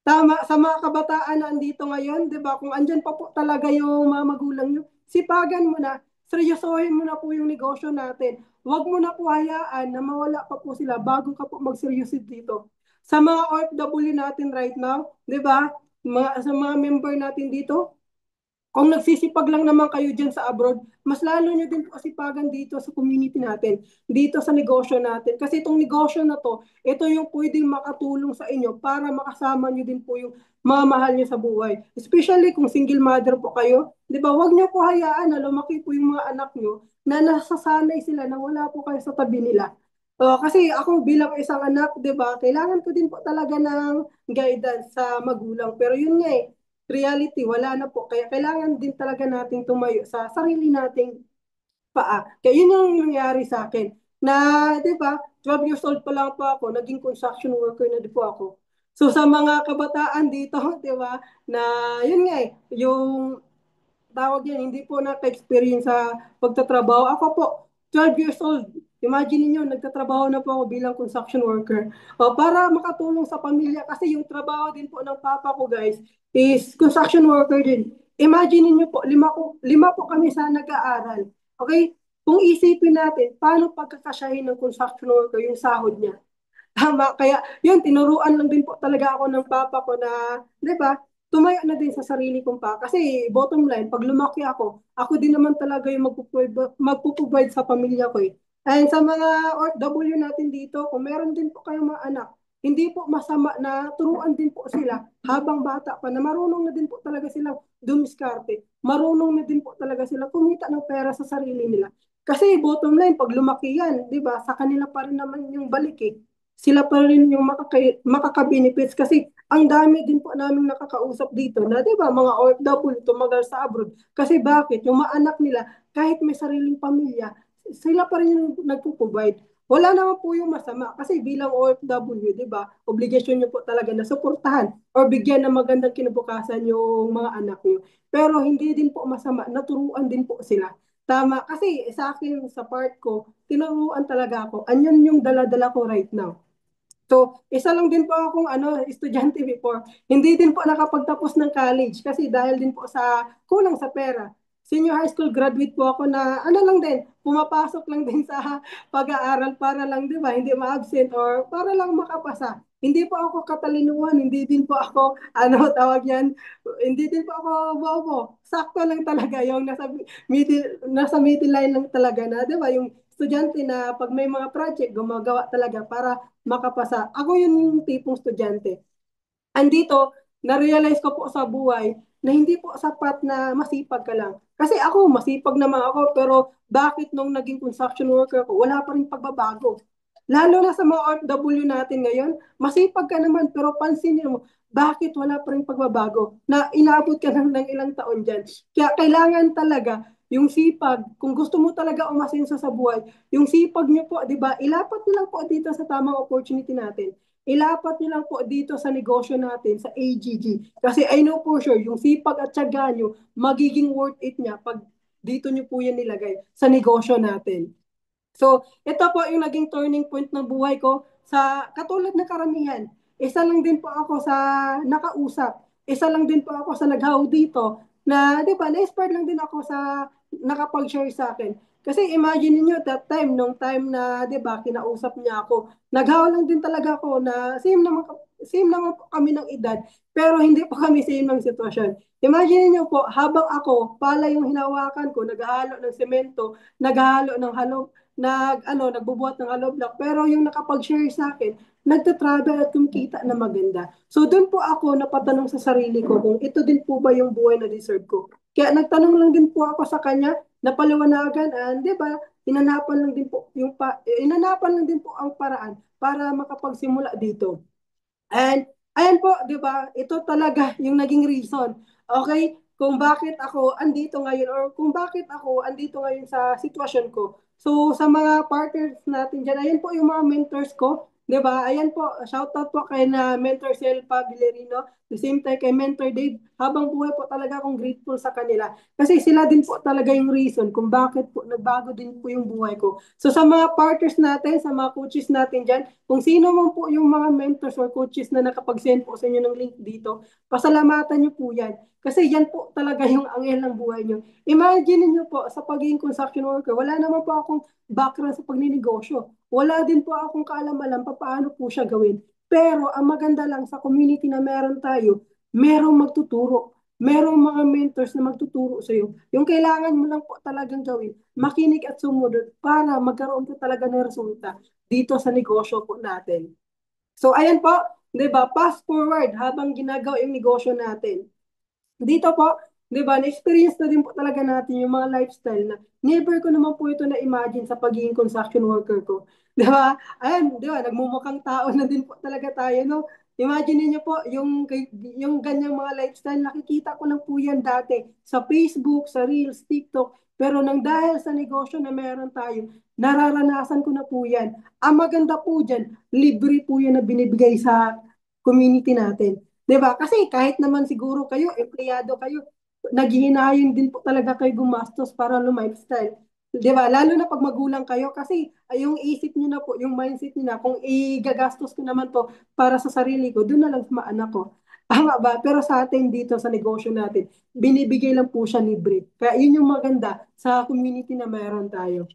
Tama, sa mga kabataan na andito ngayon, di ba, kung andyan pa po talaga yung mga magulang nyo, sipagan mo na, seryosohin mo na po yung negosyo natin. Huwag mo na po hayaan na mawala pa po sila bago ka po magseryosid dito. Sa mga OFW natin right now, di ba, sa mga member natin dito, kung nagsisipag lang naman kayo dyan sa abroad, mas lalo nyo din po kasipagan dito sa community natin, dito sa negosyo natin. Kasi itong negosyo na to, ito yung pwedeng makatulong sa inyo para makasama nyo din po yung mga mahal nyo sa buhay. Especially kung single mother po kayo, di ba, huwag nyo po hayaan na lumaki po yung mga anak nyo na nasasanay sila na wala po kayo sa tabi nila. Kasi ako bilang isang anak, 'di ba, kailangan ko din po talaga ng guidance sa magulang. Pero yun nga eh, reality, wala na po. Kaya kailangan din talaga nating tumayo sa sarili nating paa. Kaya yun yung nangyari sa akin. Na, di ba, 12 years old pa lang po ako, naging construction worker na di po ako. So sa mga kabataan dito, di ba, na yun nga eh, yung tawag yan, hindi po naka-experience sa pagtatrabaho. Ako po, 12 years old. Imagine niyo nagtatrabaho na po ako bilang construction worker. Para makatulong sa pamilya kasi yung trabaho din po ng papa ko guys is construction worker din. Imagine niyo po, lima po kami sa nag-aaral. Okay? Kung isipin natin, paano pagkakasyahin ng construction worker yung sahod niya? Tama. Kaya, yun, tinuruan lang din po talaga ako ng papa ko na, di ba, tumayo na din sa sarili kong pa. Kasi, bottom line, pag lumaki ako din naman talaga yung magpuprovide sa pamilya ko eh. And sa mga OFW natin dito, kung meron din po kayong mga anak, hindi po masama na turuan din po sila habang bata pa na marunong na din po talaga silang dumiskarte. Marunong na din po talaga sila kumita ng pera sa sarili nila. Kasi bottom line, pag lumaki yan, di ba, sa kanila pa rin naman yung balik eh, sila pa rin yung makaka-benefits kasi ang dami din po namin nakakausap dito na 'di ba mga OFW tumagal sa abroad kasi bakit yung mga anak nila kahit may sariling pamilya sila pa rin yung nagpo-provide. Wala naman po yung masama kasi bilang OFW, 'di ba? Obligasyon niyo po talaga na suportahan or bigyan ng magandang kinabukasan yung mga anak niyo. Pero hindi din po masama, naturuan din po sila. Tama kasi sa akin sa part ko, tinuruan talaga ako. Anyan yung dala-dala ko right now. So, isa lang din po akong estudyante before. Hindi din po nakapagtapos ng college kasi dahil din po sa kulang sa pera. Senior high school graduate po ako na ano lang din, pumapasok lang din sa pag-aaral para lang, di ba, hindi ma-absent or para lang makapasa. Hindi po ako katalinuhan, hindi din po ako, tawag yan, hindi din po ako bobo. Sakto lang talaga yung nasa middle line lang talaga na, di ba, yung estudyante na pag may mga project, gumagawa talaga para makapasa. Ako yun yung tipong estudyante. Andito, na-realize ko po sa buhay na hindi po sapat na masipag ka lang. Kasi ako, masipag naman ako, pero bakit nung naging construction worker ko, wala pa rin pagbabago. Lalo na sa mga OFW natin ngayon, masipag ka naman, pero pansinin mo, bakit wala pa rin pagbabago? Na inaabot ka ng ilang taon dyan. Kaya kailangan talaga yung sipag, kung gusto mo talaga umasenso sa buhay, yung sipag nyo po, di ba, ilapat nyo lang po dito sa tamang opportunity natin. Ilapat nyo lang po dito sa negosyo natin, sa AGG. Kasi I know for sure, yung sipag at syaga nyo, magiging worth it niya pag dito nyo po yan nilagay sa negosyo natin. So, ito po yung naging turning point ng buhay ko sa katulad ng karamihan. isa lang din po ako sa nakausap. Isa lang din po ako sa naghaw dito na, di ba, na-inspired lang din ako sa nakapag-share sa akin. Kasi imagine niyo that time, nung time na, di ba, kinausap niya ako, naghaw lang din talaga ako na same naman po kami ng edad, pero hindi po kami same ng sitwasyon. Imagine niyo po, habang ako, pala yung hinawakan ko, naghahalo ng semento, naghahalo ng nagbubuhat ng hollow block, pero yung nakapag-share sa akin, nagta-travel at kumikita na maganda. So doon po ako napatanong sa sarili ko kung ito din po ba yung buhay na deserve ko. Kaya nagtanong lang din po ako sa kanya, napaliwanagan, and di ba, inanapan lang din po ang paraan para makapagsimula dito. And ayan po, 'di ba? Ito talaga yung naging reason. Okay? Kung bakit ako andito ngayon or kung bakit ako andito ngayon sa sitwasyon ko. So sa mga partners natin diyan, ayan po yung mga mentors ko, 'di ba? Ayan po, shout out po kay na Mentor Selpa Villarino, the same time kay Mentor Dave. Habang buhay po talaga akong grateful sa kanila. Kasi sila din po talaga yung reason kung bakit po nagbago din po yung buhay ko. So sa mga partners natin, sa mga coaches natin diyan, kung sino man po yung mga mentors or coaches na nakapag-send po sa inyo ng link dito, pasalamatan niyo po yan. Kasi yan po talaga yung angel ng buhay niyo. Imagine niyo po, sa pagiging construction worker, wala naman po akong background sa pagninegosyo. Wala din po akong kaalam-alam paano po siya gawin. Pero ang maganda lang sa community na meron tayo, merong magtuturo. Merong mga mentors na magtuturo sa iyo. Yung kailangan mo lang po talagang gawin, makinig at sumunod para magkaroon po talaga ng resulta dito sa negosyo po natin. So ayan po, 'di ba? Fast forward habang ginagawa yung negosyo natin. Dito po, 'di ba, na-experience na din po talaga natin yung mga lifestyle na never ko naman po ito na-imagine sa pagiging construction worker ko. 'Di ba? Ayan, 'di ba, nagmumukhang tao na din po talaga tayo, no? Imagine niyo po yung ganyang mga lifestyle, nakikita ko lang po yan dati sa Facebook, sa Reels, TikTok, pero nang dahil sa negosyo na meron tayo, nararanasan ko na po yan. Ang maganda po dyan, libre po yan na binibigay sa community natin. 'Di ba? Kasi kahit naman siguro kayo, empleyado kayo, naghihinayon din po talaga kayo gumastos para lifestyle. 'Di ba? Lalo na pag magulang kayo kasi yung isip niyo na po, yung mindset niyo na kung igagastos ko naman to para sa sarili ko, doon na lang sa mga anak ko. Tama ba? Pero sa atin dito sa negosyo natin, binibigay lang po siya libre. Kaya yun yung maganda sa community na mayroon tayo.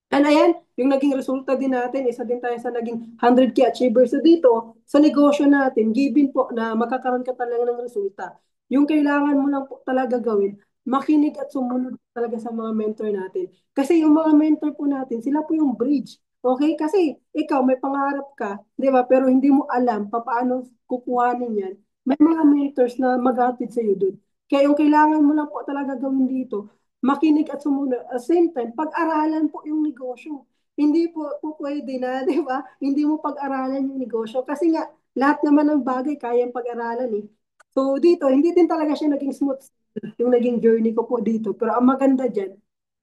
And ayan, yung naging resulta din natin, isa din tayo sa naging 100K achievers. So dito, sa negosyo natin, given po na magkakaroon ka talaga ng resulta, yung kailangan mo lang po talaga gawin, makinig at sumunod talaga sa mga mentor natin. Kasi yung mga mentor po natin, sila po yung bridge. Okay? Kasi ikaw, may pangarap ka, di ba? Pero hindi mo alam paano kukuhanin yan. May mga mentors na maghatid sa iyo doon. Kaya yung kailangan mo lang po talaga gawin dito, makinig at sumunod. At the same time, pag-aralan po yung negosyo. Hindi po pwede na, di ba? Hindi mo pag-aralan yung negosyo. Kasi nga, lahat naman ng bagay kayang pag-aralan eh. So dito, hindi din talaga siya naging smooth yung naging journey ko po dito. Pero ang maganda dyan,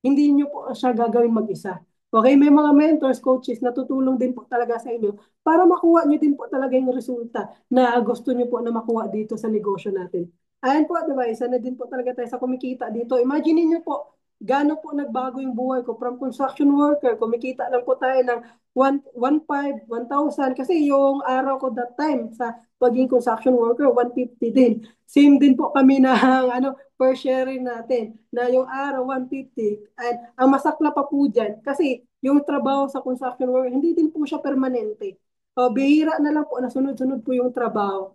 hindi nyo po siya gagawin mag-isa. Okay, may mga mentors, coaches na tutulong din po talaga sa inyo para makuha nyo din po talaga yung resulta na gusto nyo po na makuha dito sa negosyo natin. Ayan po, diba? Isa na din po talaga tayo sa kumikita dito. Imagine niyo po, gaano po nagbago yung buhay ko from construction worker. Kumikita lang po tayo ng 1,500, 1,000. Kasi yung araw ko that time sa pagiging construction worker, 150 din. Same din po kami ng per sharing natin na yung araw 150. And ang masakla pa po dyan, kasi yung trabaho sa construction worker, hindi din po siya permanente. O, bihira na lang po na sunod-sunod po yung trabaho.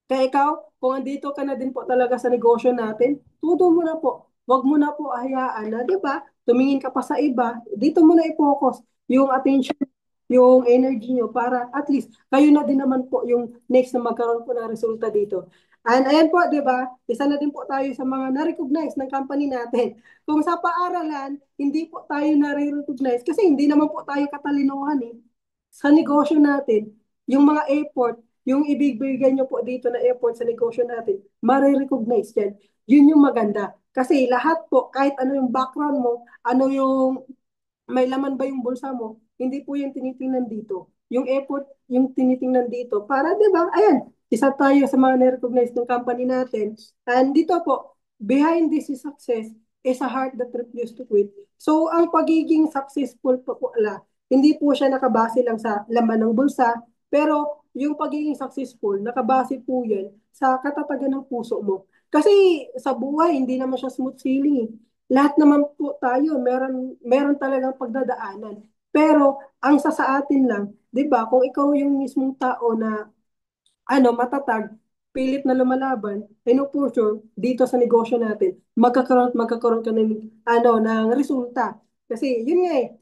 Kaya ikaw, kung andito ka na din po talaga sa negosyo natin, tuto mo na po. Huwag mo na po hayaan na, di ba? Tumingin ka pa sa iba. Dito mo na i-focus yung attention, yung energy nyo para at least kayo na din naman po yung next na magkaroon po ng resulta dito. And ayan po, di ba? Isa na din po tayo sa mga na-recognize ng company natin. Kung sa paaralan, hindi po tayo na-recognize kasi hindi naman po tayo katalinuhan eh. Sa negosyo natin, yung mga effort, yung ibibigay nyo po dito na effort sa negosyo natin, marirecognize yan. Yun yung maganda. Kasi lahat po, kahit ano yung background mo, ano yung, may laman ba yung bulsa mo, hindi po yung tinitingnan dito. Yung effort, yung tinitingnan dito. Para, di ba, ayan, isa tayo sa mga na-recognize ng company natin. And dito po, behind this is success is a heart that refused to quit. So, ang pagiging successful po po, hindi po siya nakabase lang sa laman ng bulsa, Pero yung pagiging successful, nakabase po yan sa katatagan ng puso mo. Kasi sa buhay, hindi naman siya smooth sailing eh. Lahat naman po tayo, meron talagang pagdadaanan. Pero ang sa atin lang, 'di ba? Kung ikaw yung mismong tao na matatag, pilit na lumalaban, for sure, dito sa negosyo natin, magkakaroon ka ng resulta. Kasi yun nga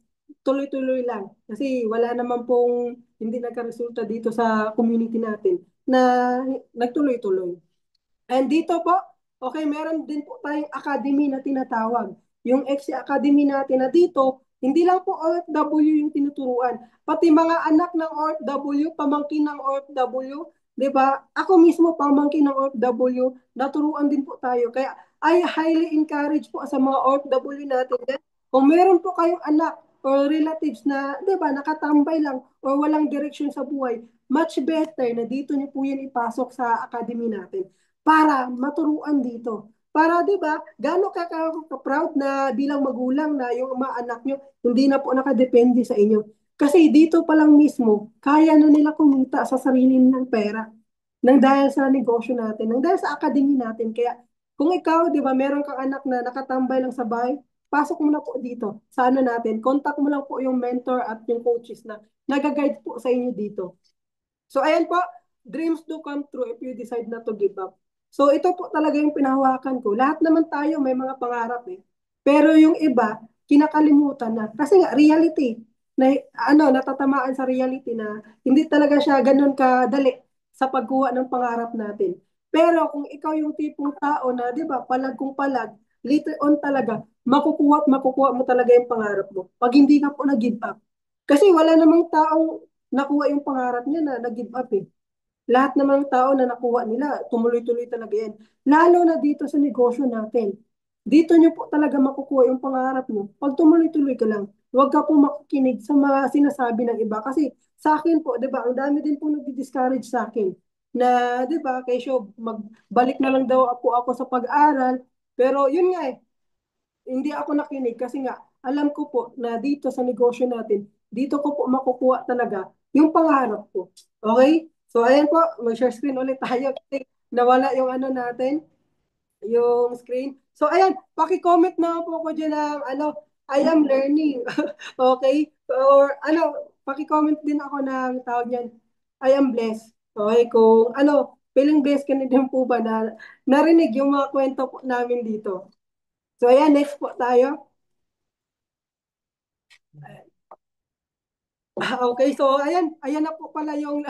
tuloy-tuloy lang. Kasi wala naman pong hindi nagka-resulta dito sa community natin na nagtuloy-tuloy. And dito po, okay, meron din po tayong academy na tinatawag. Yung XC Academy natin na dito, hindi lang po OFW yung tinuturuan, pati mga anak ng OFW, pamangkin ng OFW, 'di ba? Ako mismo pamangkin ng OFW, naturuan din po tayo. Kaya I highly encourage po sa mga OFW natin. Kung meron po kayong anak or relatives na, 'di ba, nakatambay lang or walang direction sa buhay, much better na dito niyo po yan ipasok sa academy natin para maturuan dito. Para 'di ba, gaano ka-proud na bilang magulang na yung mga anak nyo hindi na po nakadepende sa inyo. Kasi dito pa lang mismo, kaya na nila kumita sa sarili nilang pera nang dahil sa negosyo natin, nang dahil sa academy natin. Kaya kung ikaw, 'di ba, meron kang anak na nakatambay lang sa bahay, pasok mo na po dito sa natin. Contact mo lang po yung mentor at yung coaches na nag-guide po sa inyo dito. So ayan po, dreams do come true if you decide not to give up. So ito po talaga yung pinahawakan ko. Lahat naman tayo may mga pangarap eh. Pero yung iba, kinakalimutan na. Kasi nga, reality, na, natatamaan sa reality na hindi talaga siya ganun kadali sa pagkuha ng pangarap natin. Pero kung ikaw yung tipong tao na, di ba, palag kung palag, later on talaga, makukuha at makukuha mo talaga yung pangarap mo. Pag hindi ka po nag-give up. Kasi wala namang taong nakuha yung pangarap niya na nag-give up eh. Lahat namang tao na nakuha nila, tumuloy-tuloy talaga yan. Lalo na dito sa negosyo natin. Dito nyo po talaga makukuha yung pangarap mo. Pag tumuloy-tuloy ka lang, huwag ka po makikinig sa mga sinasabi ng iba. Kasi sa akin po, di ba, ang dami din po nag-discourage sa akin na, di ba, kay Shob, magbalik na lang daw po ako sa pag-aral. Pero yun nga hindi ako nakinig kasi nga, alam ko po na dito sa negosyo natin, dito ko po makukuha talaga yung pangarap ko. Okay? So, ayan po, mag-share screen ulit tayo kasi nawala yung natin, yung screen. So, ayan, paki-comment na po ko dyan ng, I am learning. Okay? Or, paki-comment din ako ng tawag niyan, I am blessed. Okay? Kung, feeling blessed ka na din po ba na narinig yung mga kwento po namin dito. So, ayan, next po tayo. Okay, so ayan na po pala yung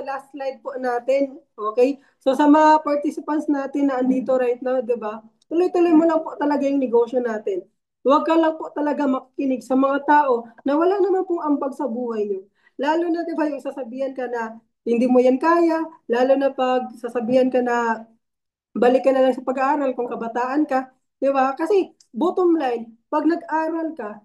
last slide po natin. Okay? So sa mga participants natin na andito right now, 'di ba? Tuloy-tuloy mo lang po talaga yung negosyo natin. Huwag ka lang po talaga makikinig sa mga tao na wala naman pong ambag sa buhay niyo. Lalo na 'di ba yung sasabihan ka na hindi mo yan kaya, lalo na pag sasabihan ka na balik ka na lang sa pag-aaral kung kabataan ka, 'di ba? Kasi bottom line, pag nag-aral ka,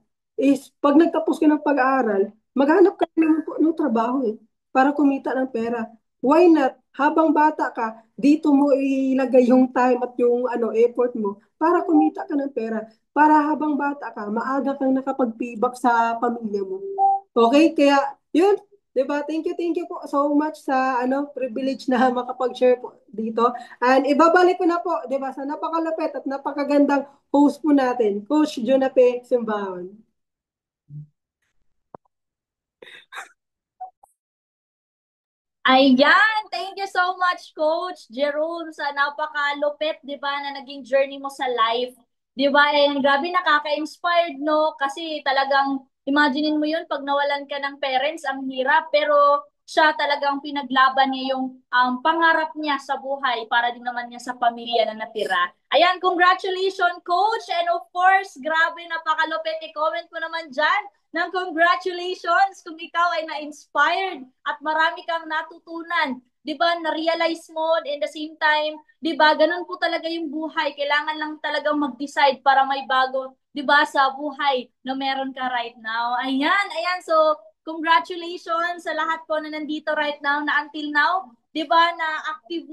pag nagtapos ka ng pag-aaral, maghanap ka naman po ng trabaho para kumita ng pera. Why not? Habang bata ka, dito mo ilagay yung time at yung effort mo para kumita ka ng pera. Para habang bata ka, maaga kang nakapagpibak sa pamilya mo. Okay? Kaya, yun, 'di ba? Thank you po so much sa privilege na makapag-share po dito. And ibabalik ko na po, 'di ba, sa napakalupit at napakagandang host po natin, Coach Jonape Simbahon. Ayan, thank you so much, Coach Jerome, sa napakalupit, di ba, na naging journey mo sa life. Di ba, and grabe nakaka-inspired, no? Kasi talagang, imaginein mo yun, pag nawalan ka ng parents, ang hirap. Pero siya talagang pinaglaban niya yung pangarap niya sa buhay para din naman niya sa pamilya na natira. Ayan, congratulations, Coach! And of course, grabe, napakalupit. I-comment mo naman dyan ng congratulations kung ikaw ay na-inspired at marami kang natutunan. 'Di ba? Na-realize mo in the same time, 'di ba? Ganun po talaga yung buhay. Kailangan lang talagang mag-decide para may bago, 'di ba, sa buhay na meron ka right now. Ayan, ayan. So, congratulations sa lahat po na nandito right now na until now, 'di ba, na active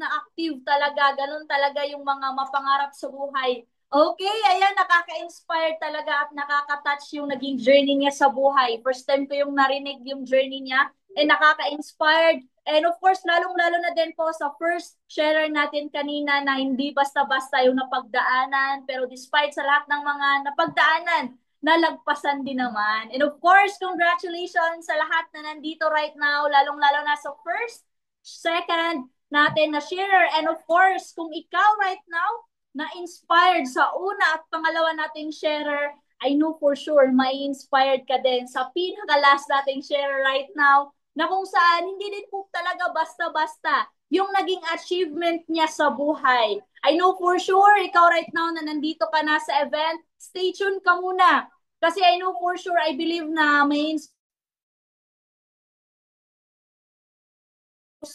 talaga. Ganun talaga yung mga mapangarap sa buhay. Okay, ayan, nakaka-inspire talaga at nakaka-touch yung naging journey niya sa buhay. First time ko yung narinig yung journey niya nakaka-inspired. And of course, lalong-lalo na din po sa first sharer natin kanina na hindi basta-basta yung napagdaanan, pero despite sa lahat ng mga napagdaanan, nalagpasan din naman. And of course, congratulations sa lahat na nandito right now, lalong-lalo na sa first, second natin na sharer. And of course, kung ikaw right now, na-inspired sa una at pangalawa nating sharer, I know for sure may inspired ka din sa pinaka-last nating sharer right now na kung saan hindi din po talaga basta-basta yung naging achievement niya sa buhay. I know for sure, ikaw right now na nandito ka na sa event, stay tuned ka muna. Kasi I know for sure, I believe na may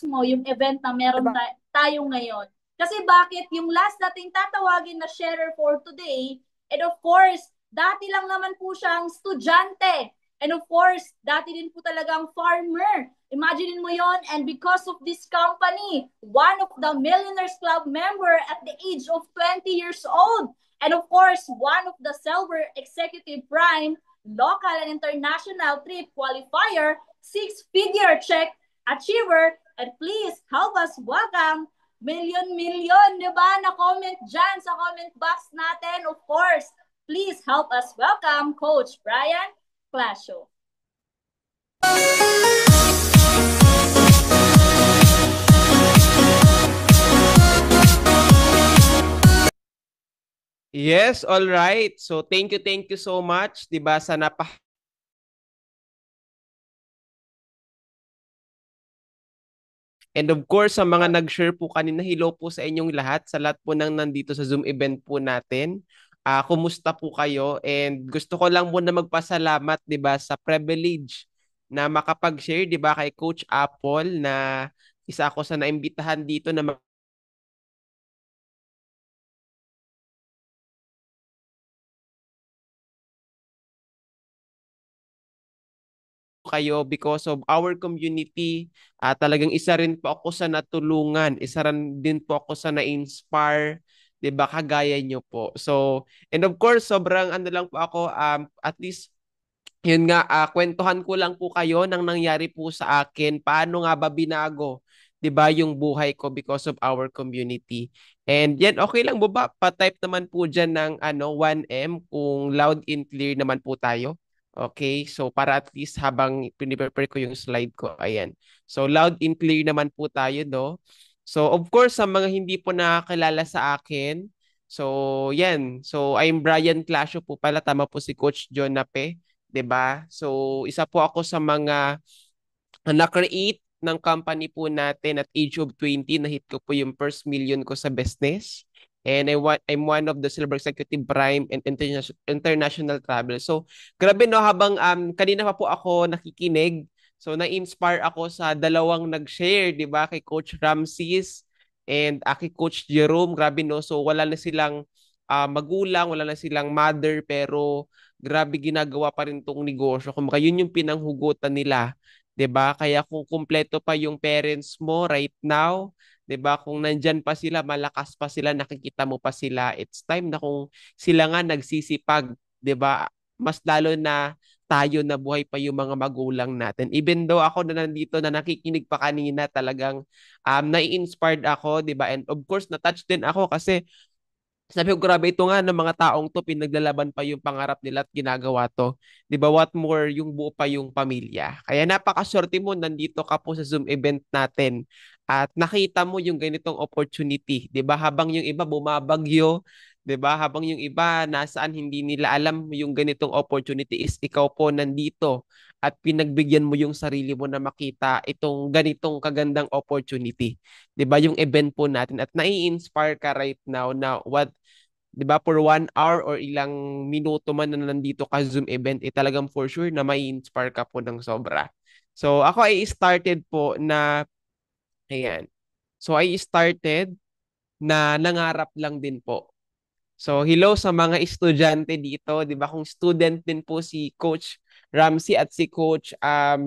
mo yung event na meron tayo ngayon. Kasi bakit yung last nating tatawagin na sharer for today, and of course, dati lang naman po siyang estudyante. And of course, dati din po talagang farmer. Imagine mo yon, and because of this company, one of the Millionaires Club member at the age of 20 years old. And of course, one of the Silver Executive Prime local and international trip qualifier, six-figure check achiever, and please help us welcome million, di ba, na comment dyan sa comment box natin. Of course, please help us welcome Coach Brian Clasio. Yes, all right. So thank you so much, 'di ba, sa And of course, sa mga nag-share po kanina, hello po sa inyong lahat, sa lahat po nang nandito sa Zoom event po natin. Kumusta po kayo? And gusto ko lang muna magpasalamat, 'di ba, sa privilege na makapag-share, 'di ba, kay Coach Apple na isa ako sa naimbitahan dito na kayo because of our community. Talagang isa rin po ako sa natulungan, isa rin din po ako sa na-inspire, 'di ba, kagaya nyo po. So, and of course, sobrang ano lang po ako, at least yun nga, kwentuhan ko lang po kayo ng nangyari po sa akin. Paano nga ba binago, 'di ba, yung buhay ko because of our community. And yan, okay lang po ba? Pa-type naman po dyan ng 1M kung loud and clear naman po tayo. Okay, so para at least habang piniprepare ko yung slide ko, ayan. So loud and clear naman po tayo, no? So of course, sa mga hindi po nakakilala sa akin, so yan. So I'm Brian Clasio po pala, tama po si Coach John Nape, 'di ba? So isa po ako sa mga na-create ng company po natin at age of 20. Na-hit ko po yung first million ko sa business. And I'm one of the Silver Executive Prime and international travel. So, grabe no, habang kanina pa po ako nakikinig, so na-inspire ako sa dalawang nag-share, 'di ba? Kay Coach Ramses and kay Coach Jerome. Grabe no. So, wala na silang magulang, wala na silang mother, pero grabe ginagawa pa rin tong negosyo. Kung yun yung pinanghugutan nila, 'di ba? Kaya kung kumpleto pa yung parents mo right now, 'di ba? Kung nandyan pa sila, malakas pa sila, nakikita mo pa sila, it's time na kung sila nga nagsisipag, 'di ba? Mas lalo na tayo na buhay pa yung mga magulang natin. Even though ako na nandito na nakikinig pa kanina, talagang nai-inspired ako, 'di ba? And of course, na-touch din ako kasi sabi ko, grabe ito nga ng mga taong to, pinaglalaban pa yung pangarap nila at ginagawa to. 'Di ba? What more, yung buo pa yung pamilya. Kaya napakaswerte mo, nandito ka po sa Zoom event natin at nakita mo yung ganitong opportunity. 'Di ba? Habang yung iba bumabagyo, 'di ba? Habang yung iba nasaan hindi nila alam yung ganitong opportunity, is ikaw po nandito at pinagbigyan mo yung sarili mo na makita itong ganitong kagandang opportunity. 'Di ba, yung event po natin, at nai-inspire ka right now na what, 'di ba, for 1 hour or ilang minuto man na nandito ka Zoom event, talagang for sure na may inspire ka po ng sobra. So ako ay started po na, ayan. So I started na nangarap lang din po. So, hello sa mga estudyante dito, 'di ba? Kung student din po si Coach Ramsey at si Coach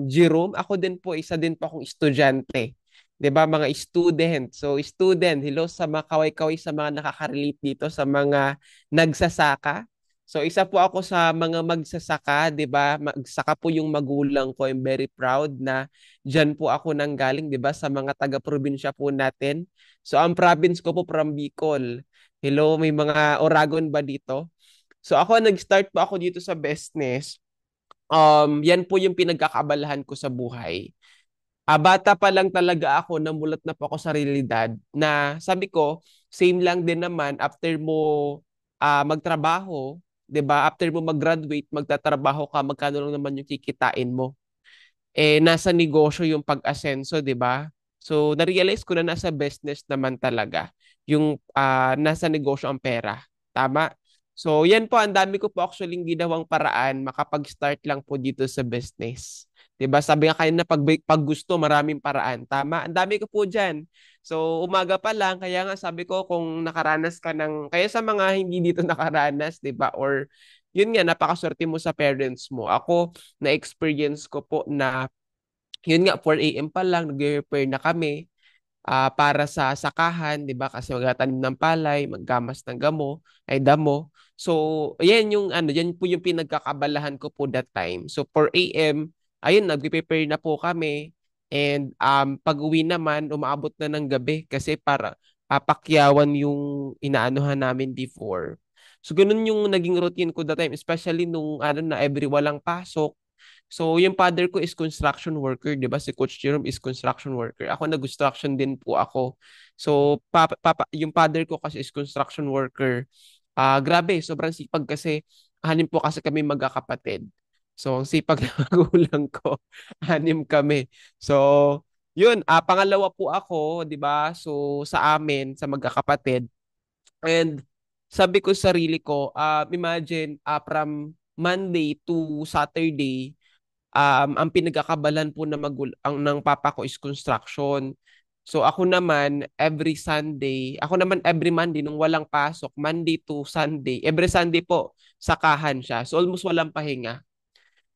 Jerome, ako din po, isa din po akong estudyante. 'Di ba, mga student. So, student, hello sa mga kaway-kaway, sa mga nakaka-relate dito, sa mga nagsasaka. So isa po ako sa mga magsasaka, 'di ba? Magsaka po yung magulang ko. I'm very proud na diyan po ako nanggaling, 'di ba? Sa mga taga-probinsya po natin. So ang province ko po from Bicol. Hello, may mga Oragon ba dito? So ako nag-start po ako dito sa business. Yan po yung pinagkakabalahan ko sa buhay. Bata pa lang talaga ako, namulat na po ako sa realidad na sabi ko, same lang din naman after mo magtrabaho, 'di ba? After mo mag-graduate, magtatrabaho ka, magkano lang naman yung kikitain mo. Nasa negosyo yung pag-asenso, 'di ba? So, na-realize ko na nasa business naman talaga yung nasa negosyo ang pera. Tama? So, yan po, ang dami ko po actually ginawang paraan makapag-start lang po dito sa business. 'Di ba? Sabi nga kayo na pag gusto, maraming paraan. Tama? Ang dami ko po diyan. So, umaga pa lang, kaya nga sabi ko kung nakaranas ka kaya sa mga hindi dito nakaranas, 'di ba? Or yun nga, napakaswerte mo sa parents mo. Ako, na-experience ko po na yun nga 4 a.m. pa lang nagre-repair na kami para sa sakahan, 'di ba? Kasi magtatanim ng palay, maggamas ng damo. So, ayan yung yan po yung pinagkakabalahan ko po that time. So 4 a.m. ayun nagpe-prepare na po kami and pag-uwi naman umaabot na ng gabi kasi para papakyawan yung inaanuhan namin before. So ganun yung naging routine ko that time, especially nung na every walang pasok. So, yung father ko is construction worker, 'di ba? Si Coach Jerome is construction worker. Ako nag-construction din po ako. So, yung father ko kasi is construction worker. Grabe, sobrang sipag kasi anim po kasi kami magkakapatid. So, ang sipag ng magulang ko, anim kami. So, yun, pangalawa po ako, 'di ba? So, sa amin, sa magkakapatid. And sabi ko sa sarili ko, imagine from Monday to Saturday, ang pinagkakabalan po ng papa ko is construction. So ako naman ako naman every Monday nung walang pasok, Monday to Sunday, every Sunday po sakahan siya. So almost walang pahinga.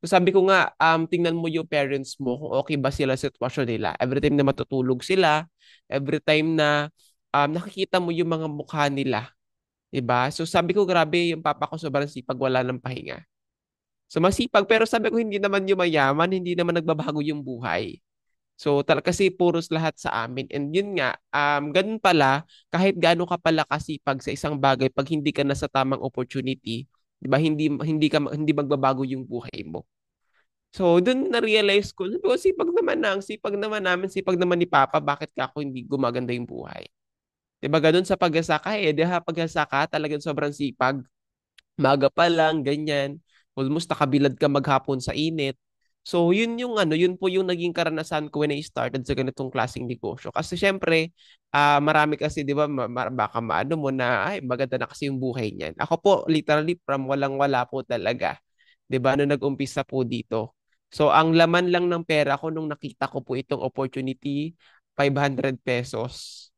So sabi ko nga, tingnan mo yung parents mo kung okay ba sila sa sitwasyon nila. Every time na matutulog sila, every time na nakikita mo yung mga mukha nila, 'di ba? So sabi ko grabe yung papa ko sobrang sipag, wala ng pahinga. So masipag pero sabi ko hindi naman yung mayaman, hindi naman nagbabago yung buhay. So kasi puros lahat sa amin. And yun nga, ganun pala, kahit gaano ka pala kasipag sa isang bagay, pag hindi ka na sa tamang opportunity, 'di ba? Hindi magbabago yung buhay mo. So doon na-realize ko, sabi ko, sipag naman namin, sipag naman ni Papa, bakit ka ako hindi gumaganda yung buhay? 'Di ba ganun sa pag-asaka 'di ba? Pag-asaka talagang sobrang sipag. Maga pa lang, ganyan. Almost nakabilad ka maghapon sa init. So, yun po yung naging karanasan ko when I started sa ganitong klaseng negosyo. Kasi syempre, marami kasi, di ba, baka maano mo na, ay, maganda na kasi yung buhay niyan. Ako po, literally, from walang-wala po talaga. Di ba, nung nag-umpisa po dito. So, ang laman lang ng pera ko nung nakita ko po itong opportunity, 500 pesos.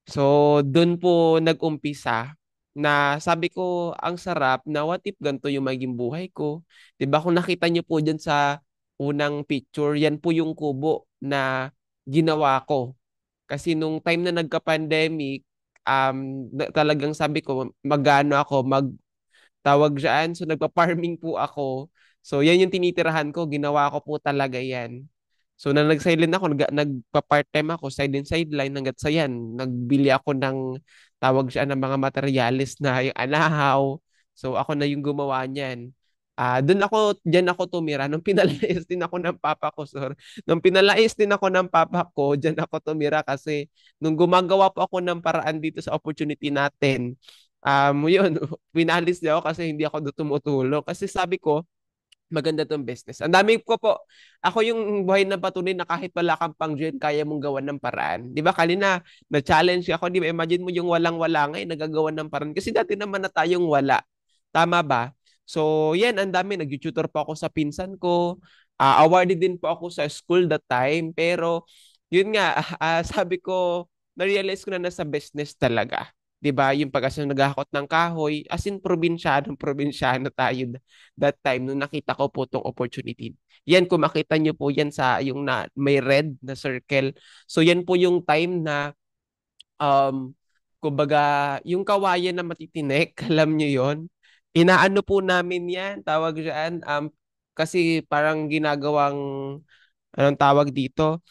So, doon po nag-umpisa na sabi ko, ang sarap na what if ganito yung maging buhay ko. 'Di ba kung nakita niyo po diyan sa unang picture, yan po yung kubo na ginawa ko. Kasi nung time na nagka-pandemic, talagang sabi ko, magano ako, tawag diyan, so nagpa-farming po ako. So yan yung tinitirahan ko, ginawa ko po talaga yan. So na nag-silent ako, nagpa-part-time ako, side and sideline hanggat sa yan. Nagbili ako ng tawag siya ng mga materyales na yung anahaw. So ako na yung gumawa niyan. Diyan ako tumira. Nung pinalais din ako ng papa ko, sir. Nung pinalais din ako ng papa ko, diyan ako tumira kasi nung gumagawa po ako ng paraan dito sa opportunity natin, yun, pinalis niya ako kasi hindi ako doon tumutulong. Kasi sabi ko, maganda tong business. Ang dami ko po. Ako yung buhay na patunay na kahit wala kang pang-join, kaya mong gawan ng paraan. Di ba? Kanina, na-challenge ako. Di ba? Imagine mo yung walang-wala ngayon, nagagawa ng paraan. Kasi dati naman na tayong wala. Tama ba? So, yan, ang dami. Nag-tutor pa ako sa pinsan ko. Awarded din po ako sa school that time. Pero, yun nga, sabi ko, na-realize ko na nasa business talaga. 'Di ba? Yung pag-asa naghahakot ng kahoy, as in probinsyano tayo that time nung nakita ko po tong opportunity. Yan, kung makita nyo po yan sa yung may red na circle. So yan po yung time na um kumbaga yung kawayan na matitinik, alam nyo yon. Inaano po namin yan, tawag dyan, kasi parang ginagawang, anong tawag dito,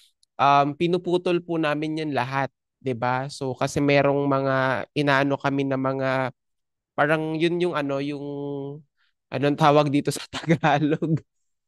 pinuputol po namin yan lahat, 'di ba? So kasi merong mga inaano kami na mga parang yun yung ano, yung anong tawag dito sa Tagalog.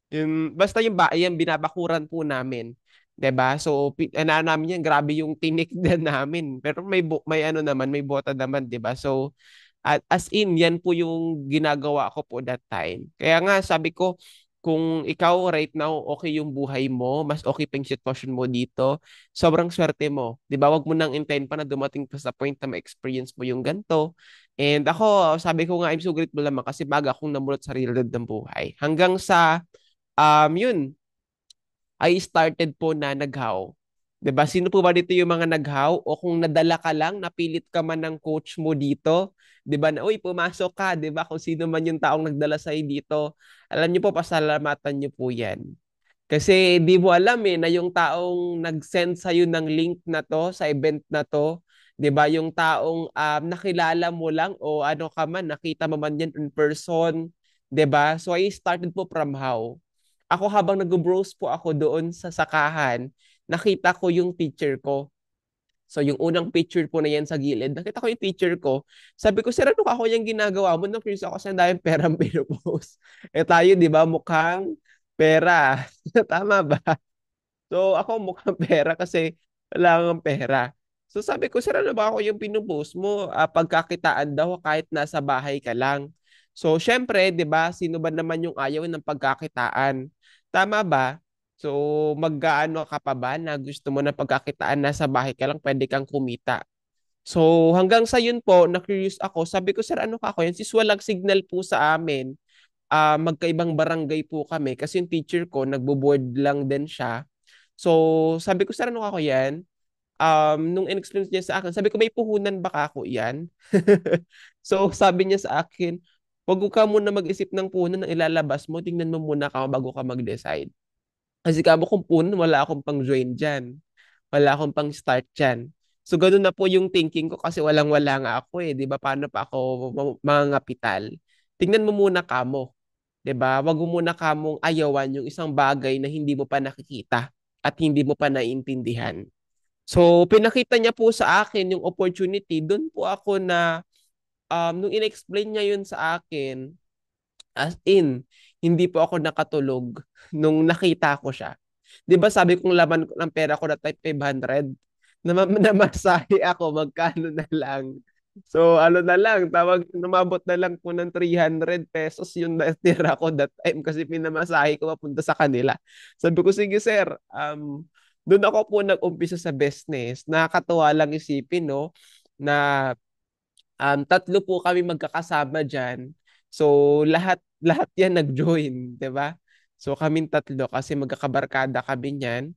Yung basta yung yan binabakuran po namin. 'Di ba? So ano namin yan, grabe yung tinik din namin. Pero may ano naman, may bota naman, 'di ba? So at as in, yan po yung ginagawa ko po that time. Kaya nga sabi ko, kung ikaw right now, okay yung buhay mo, mas okay pa yung sitwasyon mo dito, sobrang swerte mo. Di ba? Wag mo nang intayin pa na dumating pa sa point na ma-experience mo yung ganito. And ako, sabi ko nga, I'm so grateful naman kasi baga akong namulot sa realidad ng buhay. Hanggang sa, yun, I started po na naghaw. 'Di ba? Sino po ba dito yung mga naghaw o kung nadala ka lang, napilit ka man ng coach mo dito, 'di ba? Na, uy, pumasok ka, 'di ba? Kung sino man yung taong nagdala sa dito, alam niyo po pasalamatan niyo po 'yan. Kasi di mo alam na yung taong nag-send sa iyo ng link na to sa event na to, 'di ba? Yung taong nakilala mo lang o ano ka man, nakita mo man yan in person, 'di ba? So I started po from how ako habang nag-browse po ako doon sa sakahan, nakita ko yung teacher ko. So yung unang picture po na yan sa gilid, nakita ko yung teacher ko. Sabi ko, sir, ano ako yung ginagawa mo? Nang curious ako sa dahil perang pinupost. Eh tayo, di ba, mukhang pera. Tama ba? So ako mukhang pera kasi wala kang pera. So sabi ko, sir, ano ba ako yung pinupost mo? Pagkakitaan daw kahit nasa bahay ka lang. So syempre, 'di ba, sino ba naman yung ayaw ng pagkakitaan? Tama ba? So maggaano ka pa ba na gusto mo ng pagkakitaan nasa bahay ka lang, pwede kang kumita. So hanggang sa yun po, na-curious ako. Sabi ko, sir, ano ka ako yan? Sis walang signal po sa amin. Magkaibang barangay po kami kasi yung teacher ko, nagbo-board lang din siya. So, sabi ko, sir, ano ako yan? Nung in-explain niya sa akin, sabi ko, may puhunan ba ako yan? So, sabi niya sa akin, wag ka muna mag-isip ng puhunan na ilalabas mo, tingnan mo muna ka bago ka mag-decide. Kasi kamo kung puhunan, wala akong pang-join dyan. Wala akong pang-start dyan. So, ganun na po yung thinking ko kasi walang-wala nga ako eh. Di ba? Paano pa ako mangangapital? Tingnan mo muna kamo. 'Di ba? Wag mo muna kamong ayawan yung isang bagay na hindi mo pa nakikita at hindi mo pa naiintindihan. So, pinakita niya po sa akin yung opportunity. Doon po ako na, nung in-explain niya yun sa akin, as in, hindi po ako nakatulog nung nakita ko siya. 'Di ba sabi kong laman ng pera ko na type 500? Namasahe ako, magkano na lang. So, ano na lang, namabot na lang po ng 300 pesos yung natira ko that time kasi pinamasahe ko papunta sa kanila. Sabi ko, sige sir, doon ako po nag-umpisa sa business. Nakakatuwa lang isipin, no, na tatlo po kami magkakasama diyan. So lahat lahat 'yan nag-join, 'di ba? So kaming tatlo kasi magkakabarkada kami niyan.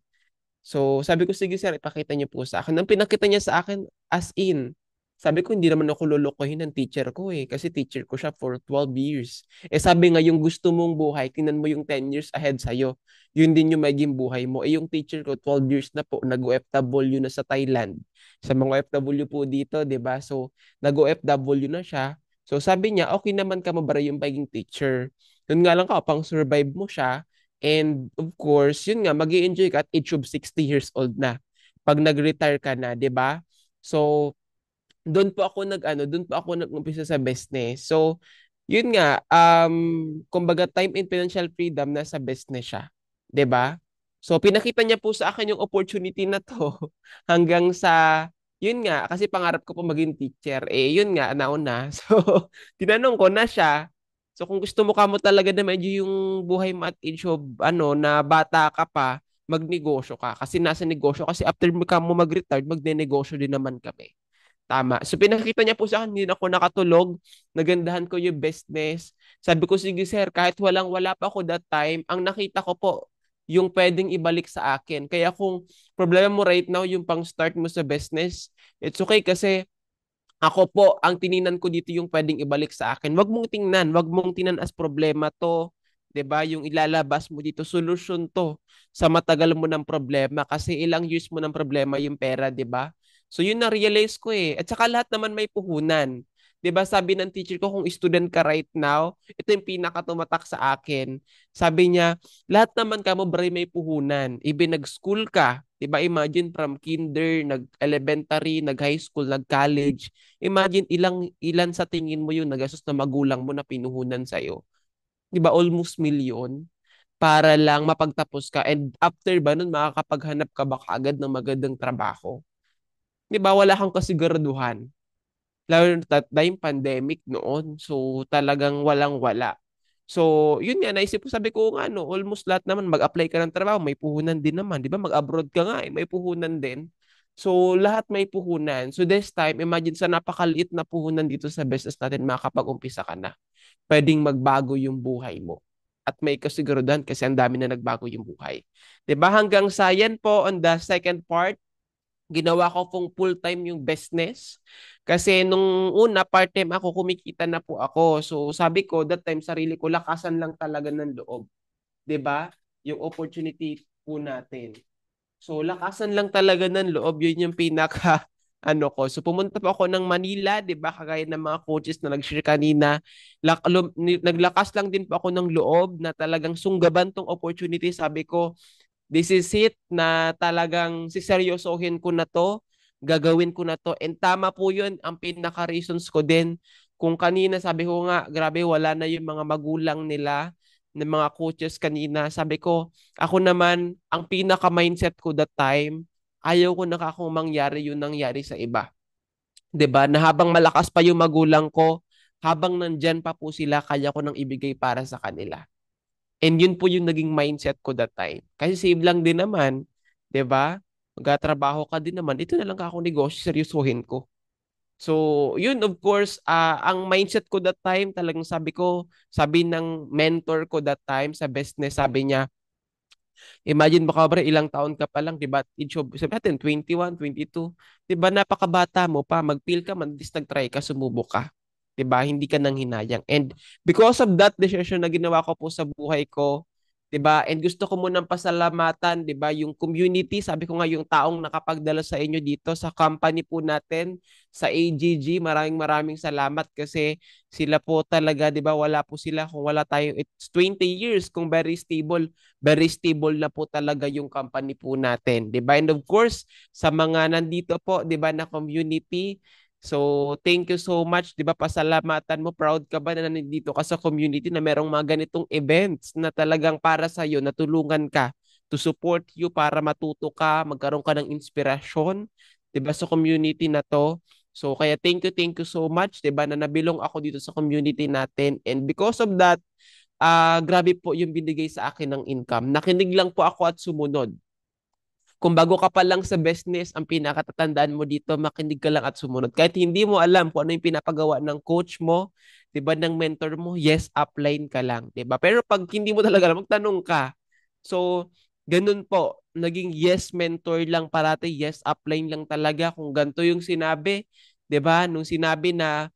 So sabi ko, sige sir, ipakita niyo po sa akin. Nang pinakita niya sa akin, as in, sabi ko, hindi naman ako lolokohin ng teacher ko eh. Kasi teacher ko siya for 12 years. Eh sabi nga, yung gusto mong buhay, tingnan mo yung 10 years ahead sa'yo. Yun din yung maging buhay mo. Eh yung teacher ko, 12 years na po, nag-OFW na sa Thailand. Sa mga OFW po dito, di ba? So, nag-OFW na siya. So sabi niya, okay naman ka mabara yung pagiging teacher. Yun nga lang ka, pang survive mo siya. And of course, yun nga, mag enjoy ka at age of 60 years old na. Pag nag-retire ka na, 'di ba? So, doon po ako nag-umpisa sa business. So, yun nga, kumbaga time and financial freedom nasa business siya. 'Di ba? So, pinakita niya po sa akin yung opportunity na to hanggang sa, yun nga, kasi pangarap ko po maging teacher. Eh, yun nga, nauna. So, tinanong ko na siya. So, kung gusto mo ka mo talaga na medyo yung buhay mo at age of, ano, na bata ka pa, magnegosyo ka. Kasi nasa negosyo. Kasi after mo mag-retire, magne-negosyo din naman kami. Tama. So pinakita niya po sa akin, hindi na ako nakatulog. Nagandahan ko yung business. Sabi ko, sige sir, kahit wala pa ako that time, ang nakita ko po, yung pwedeng ibalik sa akin. Kaya kung problema mo right now, yung pang start mo sa business, it's okay kasi ako po, ang tininan ko dito yung pwedeng ibalik sa akin. Wag mong tingnan as problema to. 'Di ba? Yung ilalabas mo dito, solution to sa matagal mo ng problema kasi ilang years mo ng problema yung pera, 'di ba? So yun na realize ko eh. At saka lahat naman may puhunan. 'Di ba sabi ng teacher ko, kung student ka right now, ito yung pinakatumatak sa akin. Sabi niya, lahat naman kamo bray may puhunan. Even nag-school ka, 'di ba? Imagine from kinder, nag-elementary, nag-high school, nag-college. Imagine ilan sa tingin mo yung nagastos na magulang mo na pinuhunan sa 'Di ba? Almost million para lang mapagtapos ka, and after ba nun makakapaghanap ka ba kaagad ng magandang trabaho? 'Di ba? Wala kang kasiguraduhan. Lalo na yung pandemic noon. So, talagang walang-wala. So, yun nga, naisip ko, sabi ko nga, no, almost lahat naman, mag-apply ka ng trabaho, may puhunan din naman. Di ba? Mag-abroad ka nga, may puhunan din. So, lahat may puhunan. So, this time, imagine sa napakaliit na puhunan dito sa business natin, makakapag-umpisa ka na. Pwedeng magbago yung buhay mo. At may kasiguraduhan kasi ang dami na nagbago yung buhay. Di ba? Hanggang sa yan po on the second part, ginawa ko pong full-time yung business. Kasi nung una, part-time ako, kumikita na po ako. So sabi ko, that time, sarili ko, lakasan lang talaga ng loob. 'Di ba? Yung opportunity po natin. So lakasan lang talaga ng loob, yun yung pinaka ko. So pumunta po ako ng Manila, 'di ba? Kagaya ng mga coaches na nag-share kanina, naglakas lang din po ako ng loob na talagang sunggaban tong opportunity. Sabi ko, this is it, na talagang siseryosohin ko na to, gagawin ko na to. And tama po yun, ang pinaka-reasons ko din. Kung kanina sabi ko nga, grabe, wala na yung mga magulang nila, ng mga coaches kanina. Sabi ko, ako naman, ang pinaka-mindset ko that time, ayaw ko na akong mangyari yung nangyari sa iba. 'Di ba? Na habang malakas pa yung magulang ko, habang nandyan pa po sila, kaya ko nang ibigay para sa kanila. And yun po yung naging mindset ko that time. Kasi save lang din naman, 'di ba? Magtatrabaho ka din naman, ito na lang ako negosyo, seryosohin ko. So, yun of course, ang mindset ko that time, talagang sabi ng mentor ko that time sa business, sabi niya, imagine baka ba ilang taon ka pa lang, 'di ba? Age of, sabi natin 21, 22, 'di ba? Napakabata mo pa, mag-feel ka man, at least nag-try ka, sumubok ka. 'Di ba? Hindi ka nang hinayang. And because of that decision na ginawa ko po sa buhay ko, 'di ba? And gusto ko munang pasalamatan, 'di ba, yung community, sabi ko nga, yung taong nakapagdala sa inyo dito sa company po natin, sa AGG, maraming maraming salamat kasi sila po talaga, 'di ba? Wala po sila kung wala tayo. It's 20 years kung very stable na po talaga yung company po natin, 'di ba? And of course, sa mga nandito po, 'di ba, na community, so thank you so much, 'di ba? Pasalamatan mo, proud ka ba na nandito ka sa community na merong mga ganitong events na talagang para sa iyo, natulungan ka to support you para matuto ka, magkaroon ka ng inspirasyon, 'di ba, sa community na to. So kaya thank you so much, 'di ba, na nabilong ako dito sa community natin. And because of that, grabe po yung binigay sa akin ng income. Nakinig lang po ako at sumunod. Kung bago ka pa lang sa business, ang pinakatatandaan mo dito, makinig ka lang at sumunod. Kahit hindi mo alam kung ano yung pinapagawa ng coach mo, 'di ba, ng mentor mo, yes, upline ka lang, 'di ba? Pero pag hindi mo talaga alam, magtanong ka. So, ganun po, naging yes mentor lang parati, yes upline lang talaga kung ganito yung sinabi, 'di ba? Nung sinabi na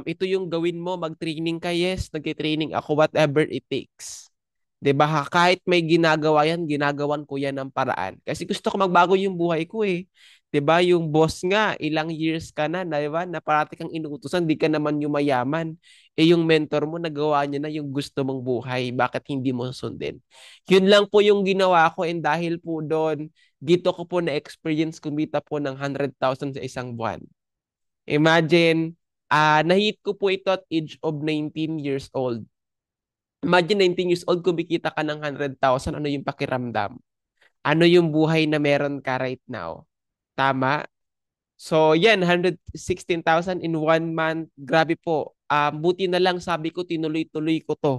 ito yung gawin mo, mag-training ka, yes, nag-training ako, whatever it takes. 'Di ba? Kahit may ginagawa yan, ginagawan ko yan ng paraan. Kasi gusto ko magbago yung buhay ko eh. 'Di ba? Yung boss nga, ilang years ka na, 'di ba? Na parati kang inuutosan, di ka naman yung mayaman. Eh yung mentor mo, nagawa niya na yung gusto mong buhay. Bakit hindi mo sundin? Yun lang po yung ginawa ko, and dahil po doon, dito ko po na-experience kumita po ng 100,000 sa isang buwan. Imagine, nahit ko po ito at age of 19 years old. Imagine 19 years old, kumikita ka ng 100,000, ano yung pakiramdam? Ano yung buhay na meron ka right now? Tama? So, yan, 116,000 in 1 month. Grabe po. Buti na lang, sabi ko, tinuloy-tuloy ko to.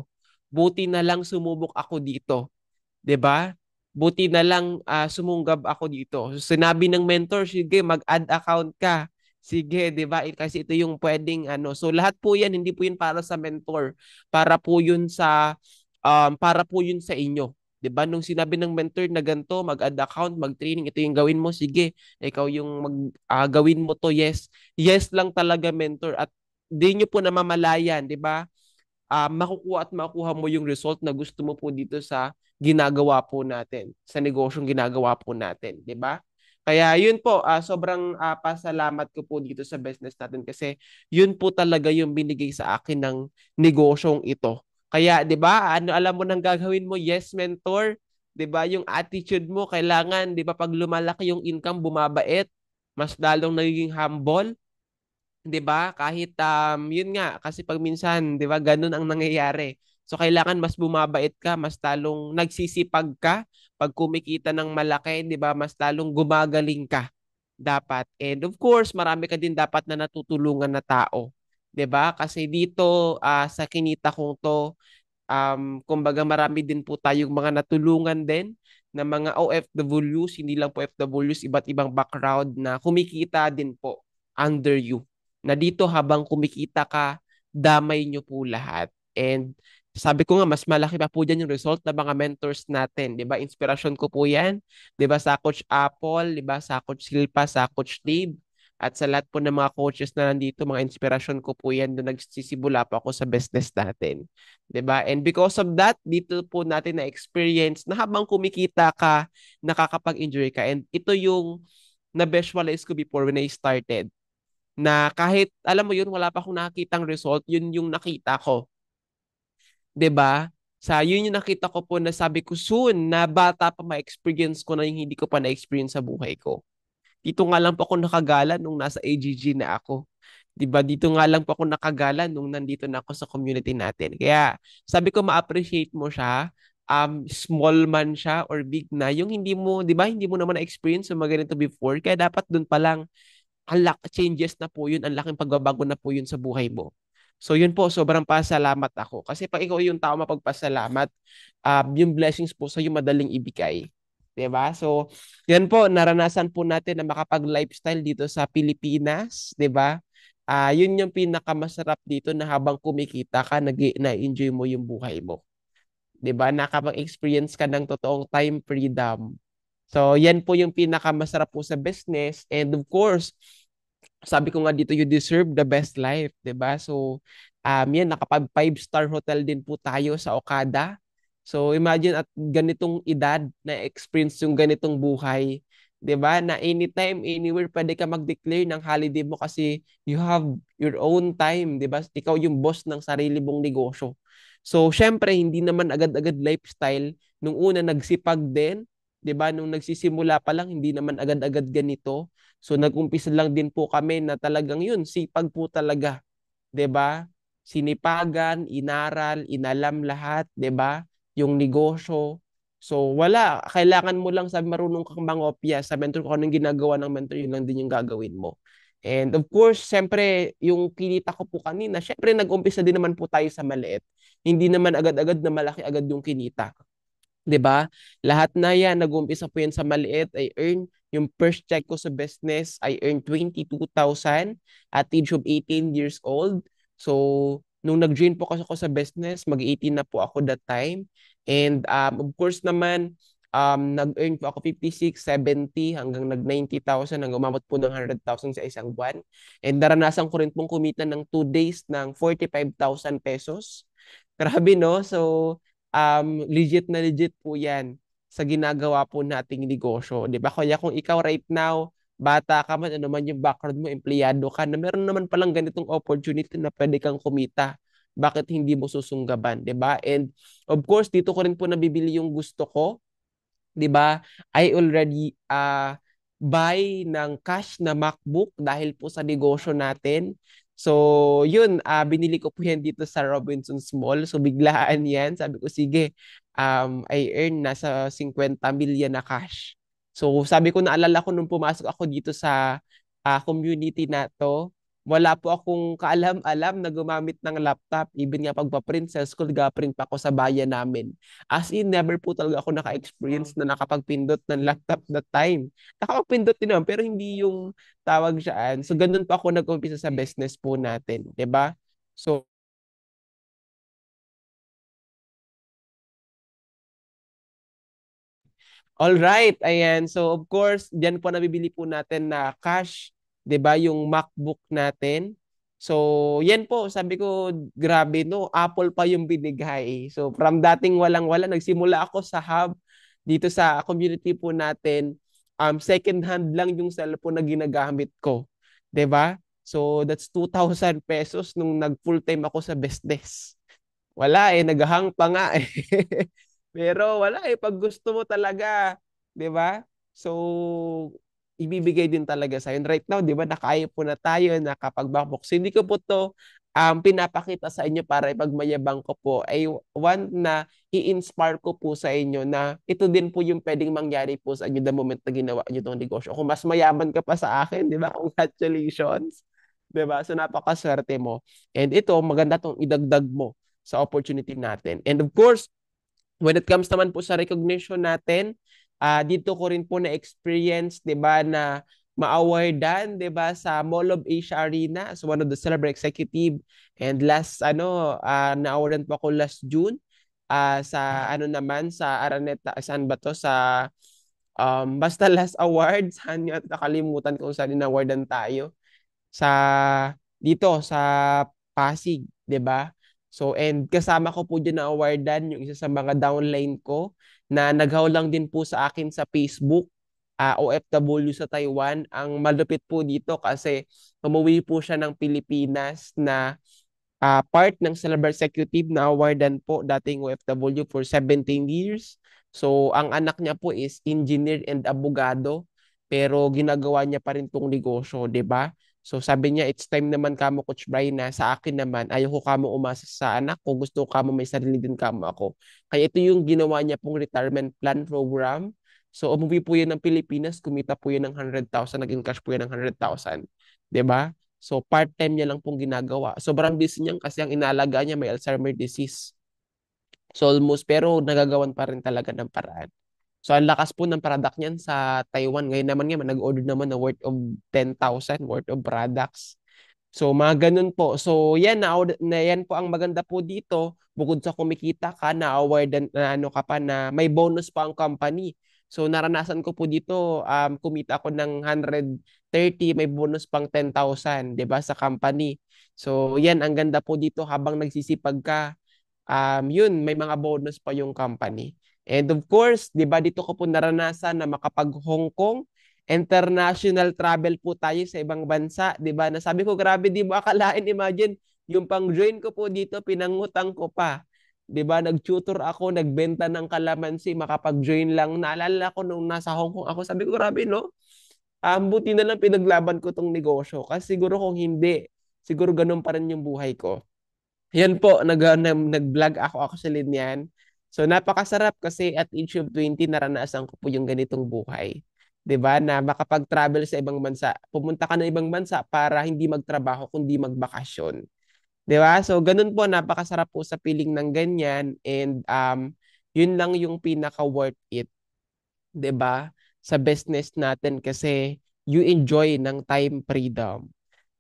Buti na lang sumubok ako dito. 'Di ba? Buti na lang sumunggab ako dito. So, sinabi ng mentor, sige, mag-add account ka. Sige, 'di ba? Kasi ito yung pwedeng ano. So lahat po 'yan, hindi po 'yun para sa mentor. Para po 'yun sa inyo. 'Di ba? Nung sinabi ng mentor na ganito, mag-add account, mag-training, ito yung gawin mo, sige. Ikaw yung gawin mo to, yes. Yes lang talaga, mentor, at di nyo po namamalayan, 'di ba? Makukuha at makuha mo yung result na gusto mo po dito sa ginagawa po natin, sa negosyong ginagawa po natin, 'di ba? Kaya yun po, sobrang pasalamat ko po dito sa business natin kasi yun po talaga yung binigay sa akin ng negosyong ito. Kaya 'di ba, ano alam mo nang gagawin mo? Yes, mentor. 'Di ba? Yung attitude mo kailangan 'di ba pag lumalaki yung income bumabait, mas lalong nagiging humble. 'Di ba? Kahit yun nga kasi pag minsan 'di ba ganun ang nangyayari. So kailangan mas bumabait ka, mas talong nagsisipag ka pag kumikita ng malaki, 'di ba? Mas talong gumagaling ka dapat. And of course, marami ka din dapat na natutulungan na tao. 'Di ba? Kasi dito sa kinita kong to, kumbaga marami din po tayong mga natulungan din na mga OFWs, hindi lang po OFWs, iba't ibang background na kumikita din po under you. Na dito habang kumikita ka, damay nyo po lahat. And sabi ko nga, mas malaki pa po dyan yung result ng mga mentors natin. Di ba? Inspirasyon ko po yan. Di ba? Sa Coach Apple, di ba? Sa Coach Silpa, sa Coach Dave. At sa lahat po ng mga coaches na nandito, mga inspirasyon ko po yan doon nagsisimula po ako sa business natin. 'Di ba? And because of that, dito po natin na experience na habang kumikita ka, nakakapag-enjoy ka. And ito yung na-visualize ko before when I started. Na kahit, alam mo yun, wala pa akong nakikitang result, yun yung nakita ko. 'Di ba? Yun yung nakita ko po na sabi ko soon na bata pa ma-experience ko na yung hindi ko pa na-experience sa buhay ko. Dito nga lang po ako nakagala nung nasa AGG na ako. 'Di ba? Dito nga lang po ako nakagala nung nandito na ako sa community natin. Kaya sabi ko ma-appreciate mo siya. Small man siya or big na, yung hindi mo, 'di ba? Hindi mo naman na-experience yung mga ganito before. Kaya dapat doon pa lang changes na po yun, ang laking pagbabago na po yun sa buhay mo. So yun po, sobrang pasalamat ako. Kasi pag ikaw yung tao mapagpasalamat, yung blessings po sa'yo madaling ibigay. 'Di ba? So, yan po, naranasan po natin na makapag-lifestyle dito sa Pilipinas, 'di ba? Yun yung pinakamasarap dito na habang kumikita ka, na-enjoy mo yung buhay mo. 'Di ba? Nakapag-experience ka ng totoong time freedom. So, yan po yung pinakamasarap po sa business. And of course, sabi ko nga dito, you deserve the best life, 'di ba? So, yan, nakapag five-star hotel din po tayo sa Okada. So, imagine at ganitong edad na experience yung ganitong buhay, 'di ba? Na anytime, anywhere, pwede ka mag-declare ng holiday mo kasi you have your own time, 'di ba? Ikaw yung boss ng sarili mong negosyo. So, syempre, hindi naman agad-agad lifestyle. Nung una, nagsipag din, 'di ba? Nung nagsisimula pa lang, hindi naman agad-agad ganito. So nag-umpisa lang din po kami na talagang yun, sipag po talaga, 'di ba? Sinipagan, inaral, inalam lahat, 'di ba? Yung negosyo. So wala, kailangan mo lang sabi marunong kang mangopya sa mentor ko anong ginagawa ng mentor, yun lang din yung gagawin mo. And of course, syempre, yung kinita ko po kanina, syempre nag-umpisa din naman po tayo sa maliit. Hindi naman agad-agad na malaki agad yung kinita. 'Di ba? Lahat na yan, nag-uumpisa po yan sa maliit. I earn yung first check ko sa business, I earned 22,000 at age of 18 years old. So, nung nag-join po kasi ako sa business, mag-18 na po ako that time. And of course naman, nag-earn po ako 56, 70 hanggang nag-90,000 hanggang umabot po ng 100,000 sa isang buwan. And naranasan ko rin pong kumita ng 2 days ng 45,000 pesos. Grabe, no? So, legit na legit po yan sa ginagawa po nating negosyo. Di ba? Kaya kung ikaw right now, bata ka man, ano man yung background mo, empleyado ka, na meron naman palang ganitong opportunity na pwede kang kumita. Bakit hindi mo susunggaban? Di ba? And of course, dito ko rin po nabibili yung gusto ko. 'Di ba? I already buy ng cash na MacBook dahil po sa negosyo natin. So, yun, binili ko po yan dito sa Robinsons Mall. So, biglaan yan. Sabi ko, sige, I earn nasa 50 million na cash. So, sabi ko, naalala ko nung pumasok ako dito sa community na to, wala po akong kaalam-alam na gumamit ng laptop. Even nga pagpa-print sa school, ga-print pa ako sa bayan namin. As in, never po talaga ako naka-experience na nakapagpindot ng laptop that time. Nakapagpindot din naman, pero hindi yung tawag siyaan. So, ganun pa ako nag-umpisa sa business po natin. 'Di ba? So, all right, ayan. So, of course, diyan po nabibili po natin na cash, 'di ba, yung MacBook natin. So, yan po, sabi ko, grabe no, Apple pa yung binigay. So, from dating walang-wala, nagsimula ako sa hub dito sa community po natin. second hand lang yung cellphone na ginagamit ko. 'Di ba? So that's 2,000 pesos nung nag full-time ako sa business. Wala eh, naghahang pa nga eh. Pero wala eh, pag gusto mo talaga, 'di ba? So, ibibigay din talaga sa And right now, 'di ba, nakaya po na tayo, nakapag-backbox. Hindi ko po to pinapakita sa inyo para ipagmayabang ko po. Ay want na i-inspire ko po sa inyo na ito din po yung pwedeng mangyari po sa inyo the moment na ginawa niyo itong negosyo. Kung mas mayaman ka pa sa akin, 'di ba? Congratulations. 'Di ba? So napakaswerte mo. And ito, maganda tong idagdag mo sa opportunity natin. And of course, when it comes naman po sa recognition natin, dito ko rin po na-experience, 'di ba, na ma-awardan, 'di ba, sa Mall of Asia Arena as one of the celebrity executive. And last na-awardan po ako last June sa ano naman sa Araneta, saan ba to, sa basta last awards, saan yun? Nakalimutan kung saan in-awardan tayo sa dito sa Pasig, 'di ba? So and kasama ko po diyan na awardan yung isa sa mga downline ko na lang din po sa akin sa Facebook, OFW sa Taiwan. Ang malupit po dito kasi umuwi po siya ng Pilipinas na part ng Celebrity Executive na awardan po dating OFW for 17 years. So ang anak niya po is engineer and abogado pero ginagawa niya pa rin tong negosyo, 'di ba? So sabi niya, it's time naman kamo Coach Brian na sa akin naman, ayoko kamo umasa sa anak ko, gusto kamo may sarili din kamo ako. Kaya ito yung ginawa niya pong retirement plan program. So umuwi po yun ng Pilipinas, kumita po yun ng 100,000, naging cash po yun ng 100,000. 'Di ba? So part-time niya lang pong ginagawa. Sobrang busy niya kasi ang inaalaga niya may Alzheimer disease. So almost, pero nagagawan pa rin talaga ng paraan. So ang lakas po ng product niyan sa Taiwan. Ngayon naman nga, nag-order naman na worth of 10,000 worth of products. So mga ganun po. So yan na yan po ang maganda po dito. Bukod sa kumikita ka na award na ano ka pa na may bonus pa ang company. So naranasan ko po dito kumita ako ng 130, may bonus pang 10,000, 'di ba, sa company. So yan ang ganda po dito habang nagsisipag ka. Yun, may mga bonus pa yung company. And of course, 'di ba, dito ko po naranasan na makapag Hong Kong international travel po tayo sa ibang bansa, 'di ba? Nasabi ko, grabe, di mo akalain, imagine, yung pang-join ko po dito, pinangutang ko pa. 'Di ba? Nag-tutor ako, nagbenta ng kalamansi, makapag-join lang. Naalala ko nung nasa Hong Kong ako, sabi ko, grabe, no? Buti na lang pinaglaban ko tong negosyo. Kasi siguro kung hindi, siguro ganun pa rin yung buhay ko. Yan po, nag-vlog ako actually niyan. So napakasarap kasi at age of 20 naranasan ko po yung ganitong buhay. 'Di ba? Na makapag-travel sa ibang bansa. Pumunta ka ng ibang bansa para hindi magtrabaho kundi magbakasyon. 'Di ba? So ganun po, napakasarap po sa feeling ng ganyan and yun lang yung pinaka worth it, 'di ba? Sa business natin kasi you enjoy ng time freedom.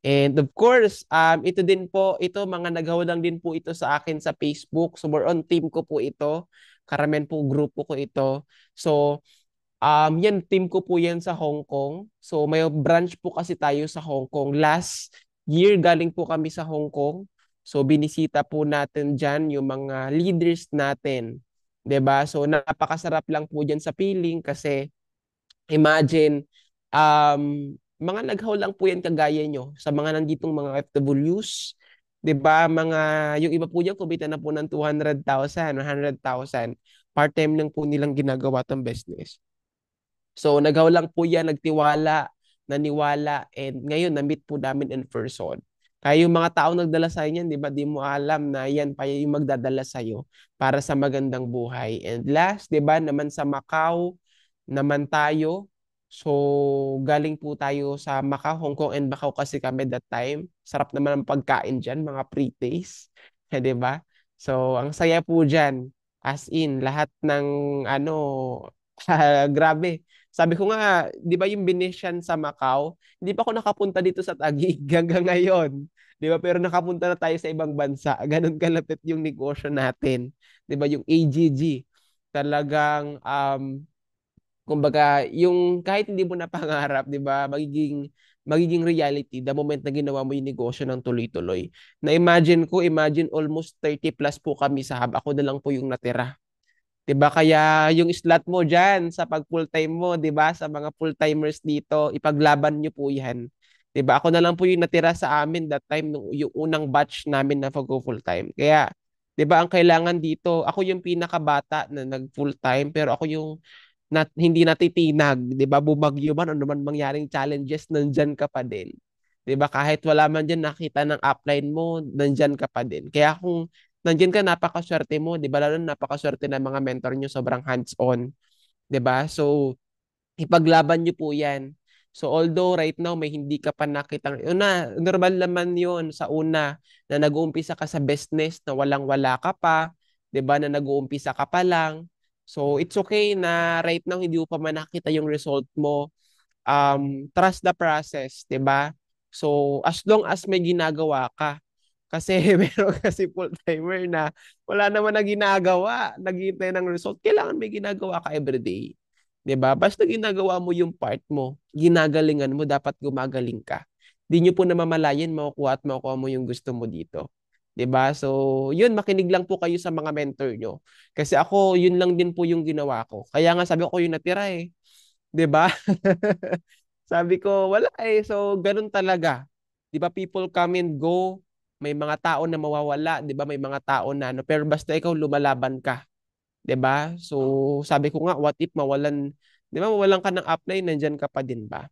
And of course, ito din po, ito mga lang din po ito sa akin sa Facebook. So more on team ko po ito. Karamihan po grupo ko ito. So yan, team ko po yan sa Hong Kong. So may branch po kasi tayo sa Hong Kong. Last year galing po kami sa Hong Kong. So binisita po natin dyan yung mga leaders natin. 'Di ba? So napakasarap lang po dyan sa feeling kasi imagine, mga naghaw lang po yan kagaya nyo sa mga nanditong mga FWs. 'Di ba? Yung iba po dyan, kumita na po ng 200,000, 100,000. Part-time lang po nilang ginagawa tong business. So, naghaw lang po yan, nagtiwala, naniwala, and ngayon, na-meet po namin in person. Kaya yung mga tao nagdala sa inyo, di ba, di mo alam na yan pa yung magdadala sa'yo para sa magandang buhay. And last, di ba, naman sa Macau, naman tayo. So, galing po tayo sa Macau, Hong Kong and Macau kasi kami that time. Sarap naman ang pagkain dyan, mga pre-taste. Di ba? So, ang saya po dyan. As in, lahat ng ano, grabe. Sabi ko nga, di ba yung Venetian sa Macau, hindi pa ako nakapunta dito sa Taguig hanggang ngayon. Di ba? Pero nakapunta na tayo sa ibang bansa. Ganun kalapit yung negosyo natin. Di ba? Yung AGG. Talagang, kumbaga, yung kahit hindi mo napangarap, di ba? Magiging reality the moment na ginawa mo yung negosyo ng tuloy-tuloy. Na imagine almost 30 plus po kami sa hub. Ako na lang po yung natira. 'Di ba? Kaya yung slot mo diyan sa pag full-time mo, 'di ba? Sa mga full-timers dito, ipaglaban niyo po 'yan. 'Di ba? Ako na lang po yung natira sa amin that time nung yung unang batch namin na full-time. Kaya 'di ba ang kailangan dito, ako yung pinakabata na nag full-time pero ako yung hindi natitinag, 'di ba? Bumagyo man ano man mangyaring challenges, nandyan ka pa din. 'Di ba? Kahit wala man diyan nakita ng upline mo, nandyan ka pa din. Kaya kung nandiyan ka, napakaswerte mo, 'di ba? Lalo na napakaswerte ng mga mentor nyo, sobrang hands-on, 'di ba? So, ipaglaban nyo po 'yan. So, although right now may hindi ka pa nakitang, normal naman 'yon sa una na nag-uumpisa ka sa business na walang-wala ka pa, 'di ba? Na nag-uumpisa ka pa lang. So, it's okay na right now hindi mo pa man nakita yung result mo. Trust the process, 'di ba? So, as long as may ginagawa ka, kasi meron kasi full-timer na wala naman na ginagawa, naghihintay ng result. Kailangan may ginagawa ka everyday. 'Di ba? Basta ginagawa mo yung part mo, ginagalingan mo, dapat gumagaling ka. Di nyo po namamalayan, makukuha mo yung gusto mo dito. 'Di ba? So, yun, makinig lang po kayo sa mga mentor nyo. Kasi ako, yun lang din po yung ginawa ko. Kaya nga sabi ko yung natira eh. 'Di ba? Sabi ko, wala eh. So, ganun talaga. 'Di ba, people come and go. May mga tao na mawawala, 'di ba? May mga tao na ano, pero basta ikaw lumalaban ka, 'di ba? So, sabi ko nga, what if mawalan, 'di ba? Mawalan ka ng upline, nandiyan ka pa din ba?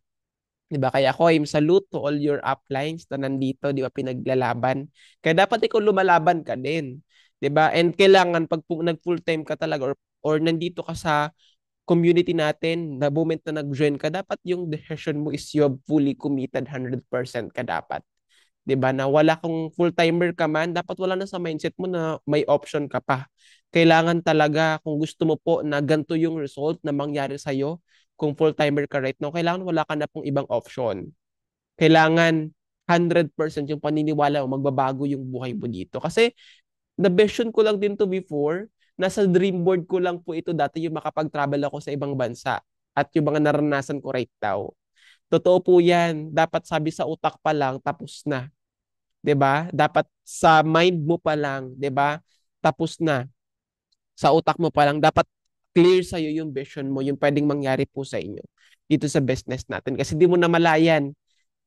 'Di ba? Kaya ako, I'm salute to all your uplines na nandito, 'di ba, pinaglalaban. Kaya dapat ikaw lumalaban ka din, 'di ba? And kailangan pag nag full-time ka talaga, or nandito ka sa community natin, na moment na nag-join ka, dapat yung decision mo is you have fully committed 100% ka dapat. 'Di ba? Na wala kung full-timer ka man, dapat wala na sa mindset mo na may option ka pa. Kailangan talaga kung gusto mo po na ganito yung result na mangyari sa iyo, kung full-timer ka right now, kailangan wala ka na pong ibang option. Kailangan 100% yung paniniwala mo, magbabago yung buhay mo dito. Kasi na-vision ko lang din to before, nasa dream board ko lang po ito dati yung makapag-travel ako sa ibang bansa at yung mga naranasan ko right now. Totoo po yan. Dapat sabi sa utak pa lang, tapos na. 'Di ba? Dapat sa mind mo pa lang, 'di ba? Tapos na. Sa utak mo pa lang, dapat clear sa iyo yung vision mo, yung pwedeng mangyari po sa inyo dito sa business natin. Kasi di mo na malayan.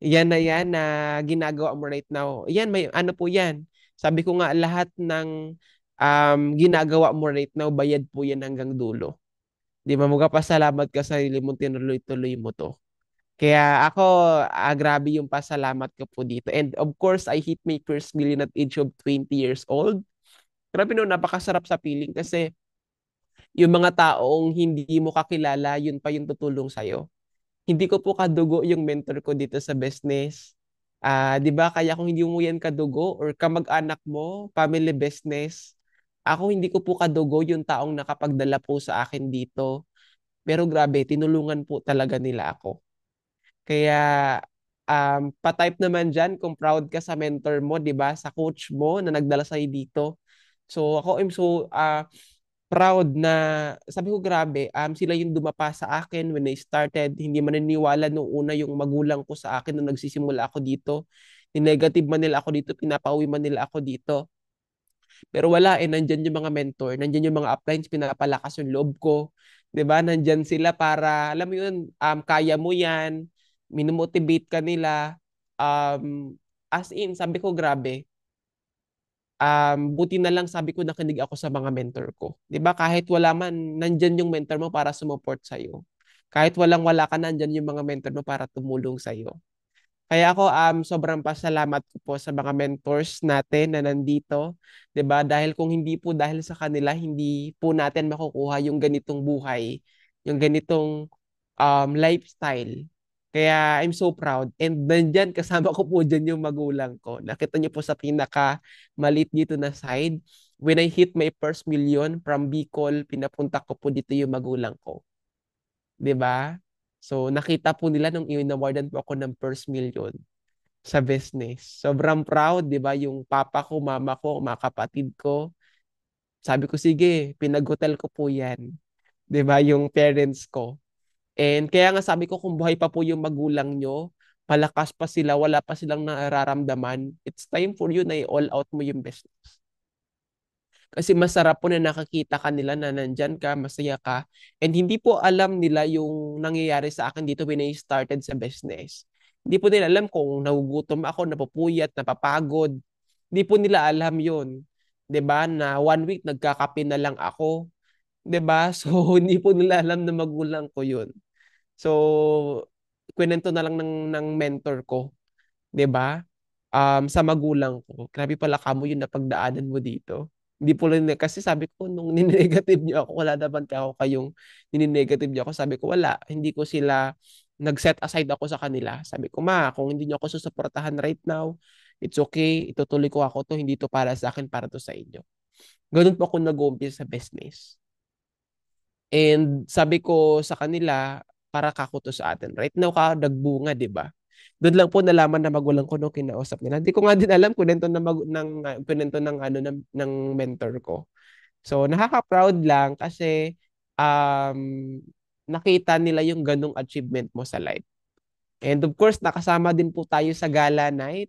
Yan na ginagawa mo right now. Yan, may ano po yan. Sabi ko nga, lahat ng ginagawa mo right now, bayad po yan hanggang dulo. Di ba? Magpapasalamat ka sa sarili mo, tinuloy-tuloy mo to. Kaya ako, grabe yung pasalamat ko po dito. And of course, I hit my first million at age of 20 years old. Grabe no, napakasarap sa feeling kasi yung mga taong hindi mo kakilala, yun pa yung tutulong sa'yo. Hindi ko po kadugo yung mentor ko dito sa business. 'Di ba? Kaya kung hindi mo yan kadugo or kamag-anak mo, family business, ako hindi ko po kadugo yung taong nakapagdala po sa akin dito. Pero grabe, tinulungan po talaga nila ako. Kaya pa-type naman dyan kung proud ka sa mentor mo, 'di ba? Sa coach mo na nagdala sa'yo dito. So ako, I'm so proud na sabi ko grabe, sila yung dumapa sa akin when I started. Hindi maniniwala nung una yung magulang ko sa akin nung nagsisimula ako dito. Ni-negative man nila ako dito, pinapauwi man nila ako dito. Pero wala eh, nandyan yung mga mentor, nandyan yung mga uplines, pinapalakas yung loob ko. 'Di ba? Nandyan sila para, alam mo yun, kaya mo yan, minomotivate ka nila. As in, sabi ko grabe, buti na lang sabi ko nakinig ako sa mga mentor ko. 'Di ba? Kahit wala man, nandyan yung mentor mo para sumuport sa iyo. Kahit walang-wala ka, nandyan yung mga mentor mo para tumulong sa iyo. Kaya ako sobrang pasalamat ko po sa mga mentors natin na nandito, 'di ba? Dahil kung hindi po dahil sa kanila, hindi po natin makukuha yung ganitong buhay, yung ganitong lifestyle. Kaya I'm so proud. And nandyan, kasama ko po dyan yung magulang ko. Nakita niyo po sa pinaka maliit dito na side. When I hit my first million from Bicol, pinapunta ko po dito yung magulang ko. 'Di ba? So nakita po nila nung in-awardan po ako ng first million sa business. Sobrang proud, 'di ba? Yung papa ko, mama ko, mga kapatid ko. Sabi ko, sige, pinag-hotel ko po 'yan. 'Di ba? Yung parents ko. And kaya nga sabi ko, kung buhay pa po yung magulang nyo, palakas pa sila, wala pa silang nararamdaman, it's time for you na i-all out mo yung business. Kasi masarap po na nakakita ka nila na nandyan ka, masaya ka. And hindi po alam nila yung nangyayari sa akin dito when I started sa business. Hindi po nila alam kung nagugutom ako, napupuyat, napapagod. Hindi po nila alam yun. 'Di ba? Na 1 week nagkakape na lang ako. 'Di ba? So, hindi po nila alam na magulang ko yun. So, kwento na lang ng mentor ko, 'di ba? Sa magulang ko. Grabe pala kamo yung napagdaanan mo dito. Hindi po lang kasi sabi ko nung ninegative niyo ako, wala naman ka ako kayong ninegative niyo ako. Sabi ko wala, hindi ko sila nag-set aside ako sa kanila. Sabi ko, ma, kung hindi niyo ako susuportahan right now, it's okay. Itutuloy ko ako to. Hindi to para sa akin, para to sa inyo. Ganun po ako nag-uumpisa sa business. And sabi ko sa kanila, para kako to sa atin. Right now ka nagbunga, 'di ba? Doon lang po nalaman na magulang ko nung kinausap nila. Hindi ko nga din alam kwento ng kwento ng ano ng mentor ko. So nakaka-proud lang kasi um nakita nila yung ganong achievement mo sa life. And of course, nakasama din po tayo sa gala night,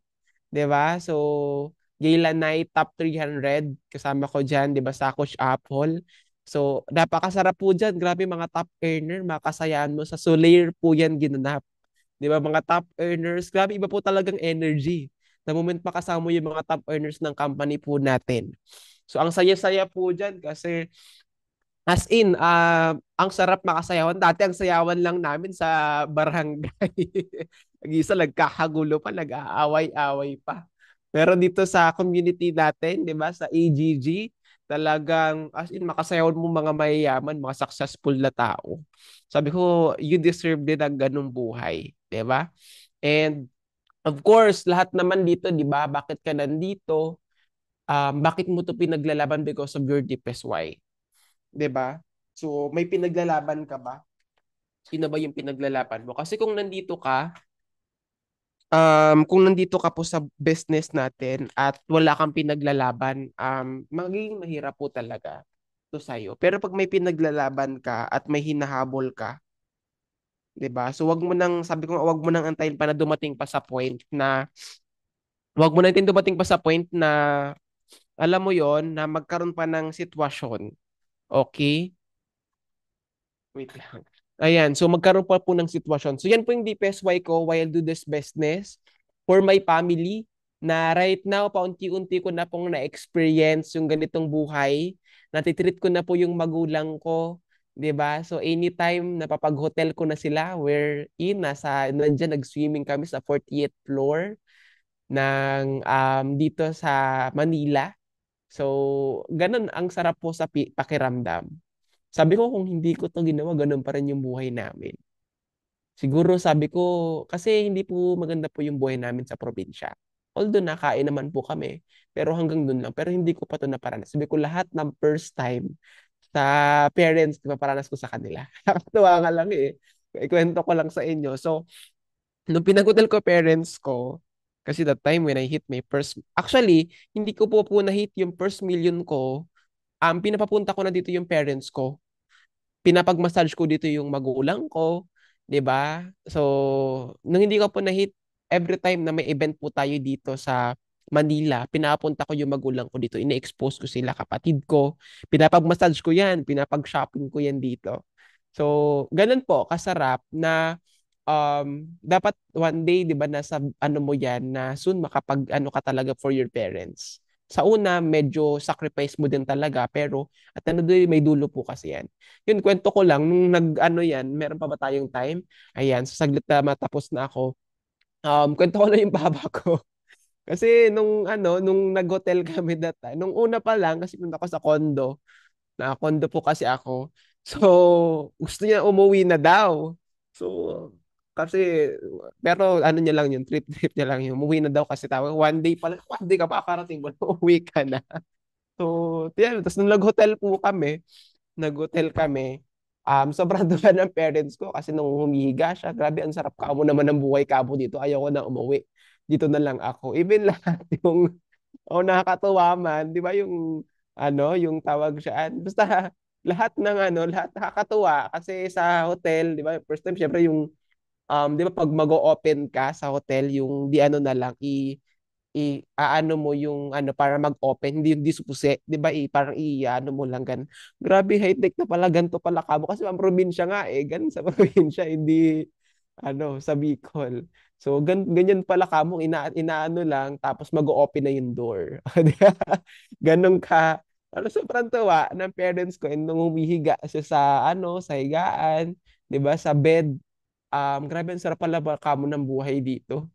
'di ba? So, gala night top 300 kasama ko diyan, 'di ba, sa Coach Apple. So, napakasarap po diyan. Grabe mga top earner, makasayaan mo sa Soler po 'yan ginanap. 'Di ba, mga top earners, grabe iba po talagang energy. The moment makasama mo yung mga top earners ng company po natin. So, ang saya-saya po diyan kasi as in, ang sarap makasayawan. Dati ang sayawan lang namin sa barangay. Nag-isa, nagkakagulo pa, nag-aaway-away pa. Pero dito sa community natin, di ba, sa AGG, talagang, as in, makasayawan mo mga mayayaman, mga successful na tao. Sabi ko, you deserve din ang ganung buhay. Di ba? And, of course, lahat naman dito, di ba, bakit ka nandito? Bakit mo to pinaglalaban because of your deepest why? 'Di ba? So, may pinaglalaban ka ba? Sino ba yung pinaglalaban mo? Kasi kung nandito ka po sa business natin at wala kang pinaglalaban, magiging mahirap po talaga to sa'yo. Pero pag may pinaglalaban ka at may hinahabol ka, 'di ba? So, sabi ko, wag mo nang antayin pa na dumating pa sa point na, wag mo na antayin dumating pa sa point na, alam mo yon na magkaroon pa ng sitwasyon. Okay? Wait lang. Ayan, so magkaroon pa po ng sitwasyon. So yan po yung deepest why ko why I do this business for my family na right now paunti-unti ko na pong na-experience yung ganitong buhay. Natitreat ko na po yung magulang ko, 'di ba? So anytime napapag-hotel ko na sila wherein nandiyan nag-swimming kami sa 40th floor ng dito sa Manila. So ganun ang sarap po sa pakiramdam. Sabi ko kung hindi ko to ginawa, ganun pa rin yung buhay namin. Siguro sabi ko, kasi hindi po maganda po yung buhay namin sa probinsya. Although nakain naman po kami, pero hanggang dun lang. Pero hindi ko pa to naparanas. Sabi ko lahat ng first time sa parents, napaparanas ko sa kanila. Nakakatuwa nga lang eh. Ikwento ko lang sa inyo. So, nung pinagutal ko parents ko, kasi that time when I hit my first, actually, hindi ko po na-hit yung first million ko, pinapapunta ko na dito yung parents ko, pinapag-massage ko dito yung magulang ko, 'di ba? So, nung hindi ko po na-hit, every time na may event po tayo dito sa Manila, pinapunta ko yung magulang ko dito, ine-expose ko sila, kapatid ko, pinapag-massage ko yan, pinapag-shopping ko yan dito. So, ganun po, kasarap na dapat one day, 'di ba, nasa ano mo yan, na soon makapag ano ka talaga for your parents. Sa una, medyo sacrifice mo din talaga, pero at ano doon, may dulo po kasi yan. Yun, kwento ko lang, nung nag-ano yan, meron pa ba tayong time? Ayan, so saglit na matapos na ako. Kwento ko lang yung baba ko. Kasi nung nag-hotel kami that time, nung una pa lang, kasi punta ko sa condo, na condo po kasi ako. So, gusto niya umuwi na daw. So, kasi, pero ano niya lang yun, trip niya lang yun. Umuwi na daw kasi tawag, one day pa lang, one day ka pa, karating mo, umuwi ka na. So, yan. Tapos nung nag-hotel kami, sobrang dula ng parents ko kasi nung humihiga siya, grabe, ang sarap kamo naman ng buhay kamo dito. Ayaw ko na umuwi. Dito na lang ako. Even lahat yung, nakakatuwa man, di ba yung, yung tawag siya. Basta, lahat nakakatuwa kasi sa hotel, di ba, first time, syempre yung, di ba, pag mag-open ka sa hotel, yung di ano na lang, aano mo yung ano para mag-open, hindi supusi, 'di ba? Parang ano mo lang gan. Grabe high-tech na pala, ganito pala kamo kasi ang probinsya nga ganun sa probinsya, hindi ano sa Bicol. So ganyan pala kamo, inaano lang tapos mag-open na yung door. Ganun ka. Ano, sobrang tawa ng parents ko and nung humihiga siya sa ano, sa higaan, 'di ba, sa bed. Grabe ang sarap pala ba kamo ng buhay dito.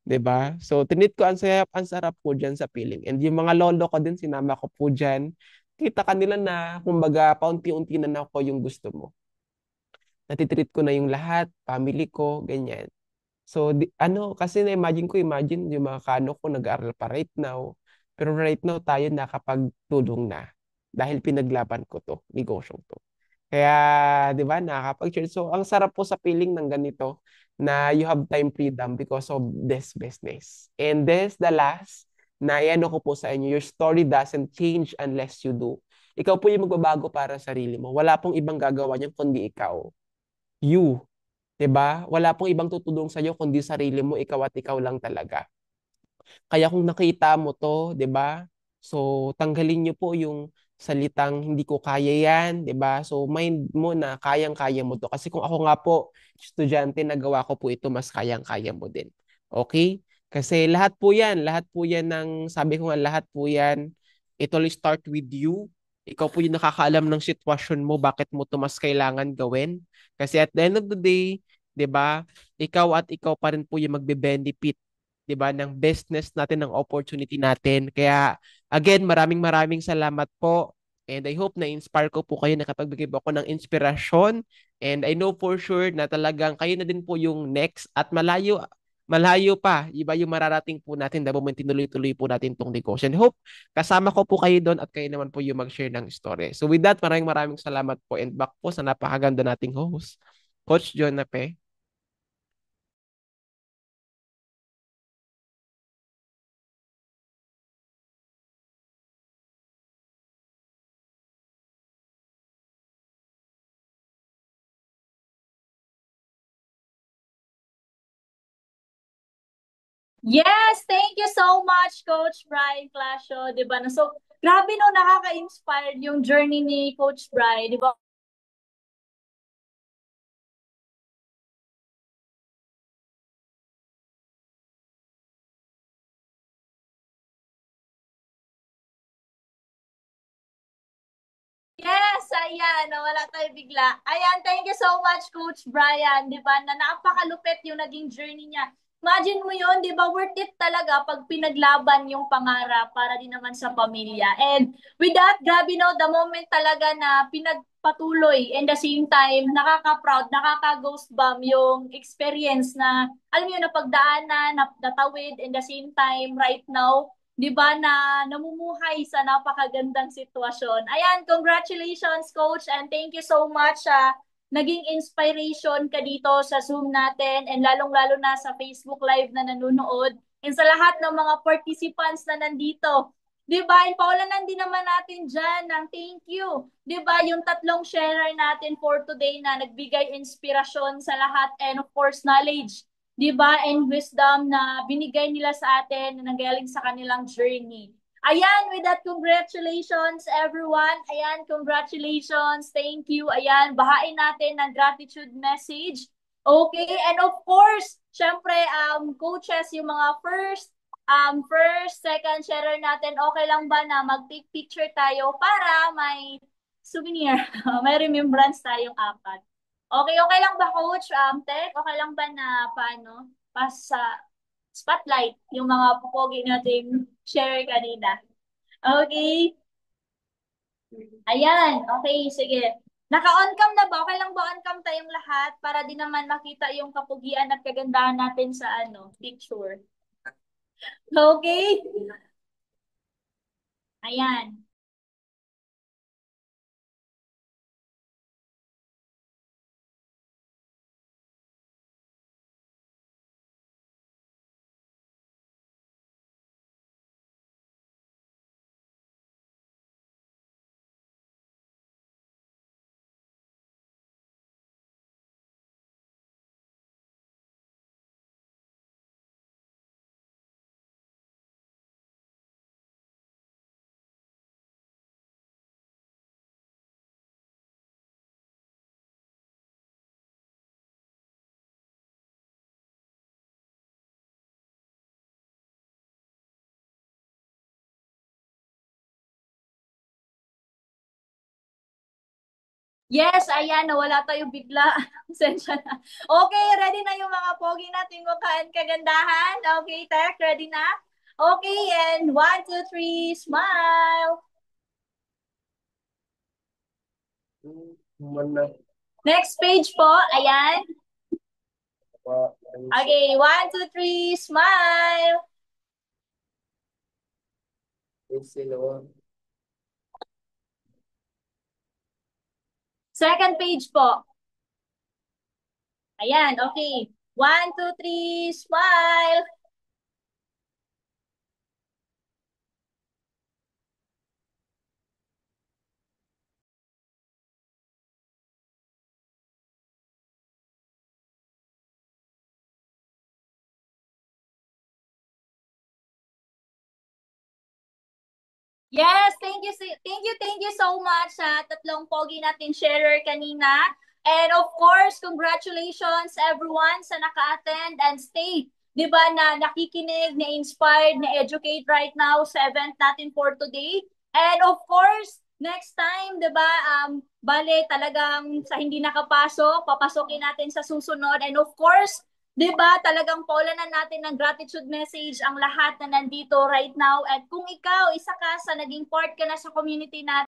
'Di ba? So, tinit ko ang sarap po diyan sa piling. And yung mga lolo ko din, sinama ko po diyan. Kita kanila na, kumbaga, paunti-unti na ako yung gusto mo. Natitreat ko na yung lahat, family ko, ganyan. So, ano, kasi imagine yung mga kano ko nag-aaral pa right now. Pero right now, tayo nakapagtulong na. Dahil pinaglaban ko to, negosyo to. Kaya, di ba, nakakapag-share. So, ang sarap po sa feeling ng ganito na you have time freedom because of this business. And this, the last, na iano ko po sa inyo, your story doesn't change unless you do. Ikaw po yung magbabago para sa sarili mo. Wala pong ibang gagawa niyan kundi ikaw. You. 'Di ba? Wala pong ibang tutulong sa iyo kundi sarili mo, ikaw at ikaw lang talaga. Kaya kung nakita mo to, 'di ba? So, tanggalin niyo po yung salitang hindi ko kaya yan, 'di ba? So, mind mo na kayang-kaya mo to. Kasi kung ako nga po, estudyante, nagawa ko po ito, mas kayang-kaya mo din. Okay? Kasi lahat po yan ng, sabi ko nga, lahat po yan, it will start with you. Ikaw po yung nakakaalam ng sitwasyon mo, bakit mo to mas kailangan gawin. Kasi at the end of the day, 'di ba? Ikaw pa rin po yung magbe-benefit, 'di ba, ng business natin, ng opportunity natin. Kaya again, maraming salamat po. And I hope na inspire ko po kayo, nakapagbigay po ako ng inspirasyon. And I know for sure na talagang kayo na din po yung next at malayo malayo pa, iba yung mararating po natin the moment tinuloy-tuloy po natin tong negosyo. And hope kasama ko po kayo doon at kayo naman po yung mag-share ng story. So with that, maraming salamat po and back po sa napakaganda nating host, Coach John Nape. Yes, thank you so much, Coach Brian Clasio. 'Di ba? So, grabe no, nakaka-inspired yung journey ni Coach Brian, 'di ba? Yes, ayan, wala tayo bigla. Ayan, thank you so much, Coach Brian, 'di ba? Na napakalupit yung naging journey niya. Imagine mo yun, 'di ba? Worth it talaga pag pinaglaban yung pangarap para din naman sa pamilya. And with that, grabe no, the moment talaga na pinagpatuloy and the same time, nakaka-proud, nakaka-goosebump yung experience na, alam mo yun, napagdaanan, natawid, and the same time, right now, 'di ba, na namumuhay sa napakagandang sitwasyon. Ayan, congratulations coach and thank you so much naging inspiration ka dito sa Zoom natin and lalong-lalo na sa Facebook Live na nanonood and sa lahat ng mga participants na nandito. 'Di ba? And paulanan din naman natin diyan ng thank you. 'Di ba? Yung tatlong sharer natin for today na nagbigay inspirasyon sa lahat and of course knowledge, 'di ba, and wisdom na binigay nila sa atin na nanggaling sa kanilang journey. Ayan, with that, congratulations everyone. Ayan, congratulations. Thank you. Ayan, bahain natin ng gratitude message. Okay, and of course, syempre, coaches, yung mga first, second sharer natin, okay lang ba na mag-take picture tayo para may souvenir, may remembrance tayong apat. Okay, okay lang ba, Coach? Tek, okay lang ba na paano? Sa spotlight yung mga pupogi nating share kanina. Okay. Ayan. Okay, sige. Naka-on cam na ba? Okay lang ba on cam tayong lahat para din naman makita yung kapugian at kagandahan natin sa picture. Okay? Ayan. Yes, ayan, nawala tayo bigla. Sensya na. Okay, ready na yung mga pogi nating mukhaan kagandahan? Okay, Tech, ready na? Okay, and 1, 2, 3, smile. Next page po, ayan. Okay, 1, 2, 3, smile. Second page po. Ayan, okay. 1, 2, 3, smile. Yes, thank you so much sa tatlong pogi natin sharer kanina. And of course, congratulations everyone sa naka-attend and stay. 'Di ba na nakikinig, na-inspired, na-educate right now sa event natin for today. And of course, next time, 'di ba, bale talagang sa hindi nakapasok, papasokin natin sa susunod. And of course, 'di ba, talagang paulanan natin ng gratitude message ang lahat na nandito right now. At kung ikaw, isa ka sa naging part ka na sa community natin,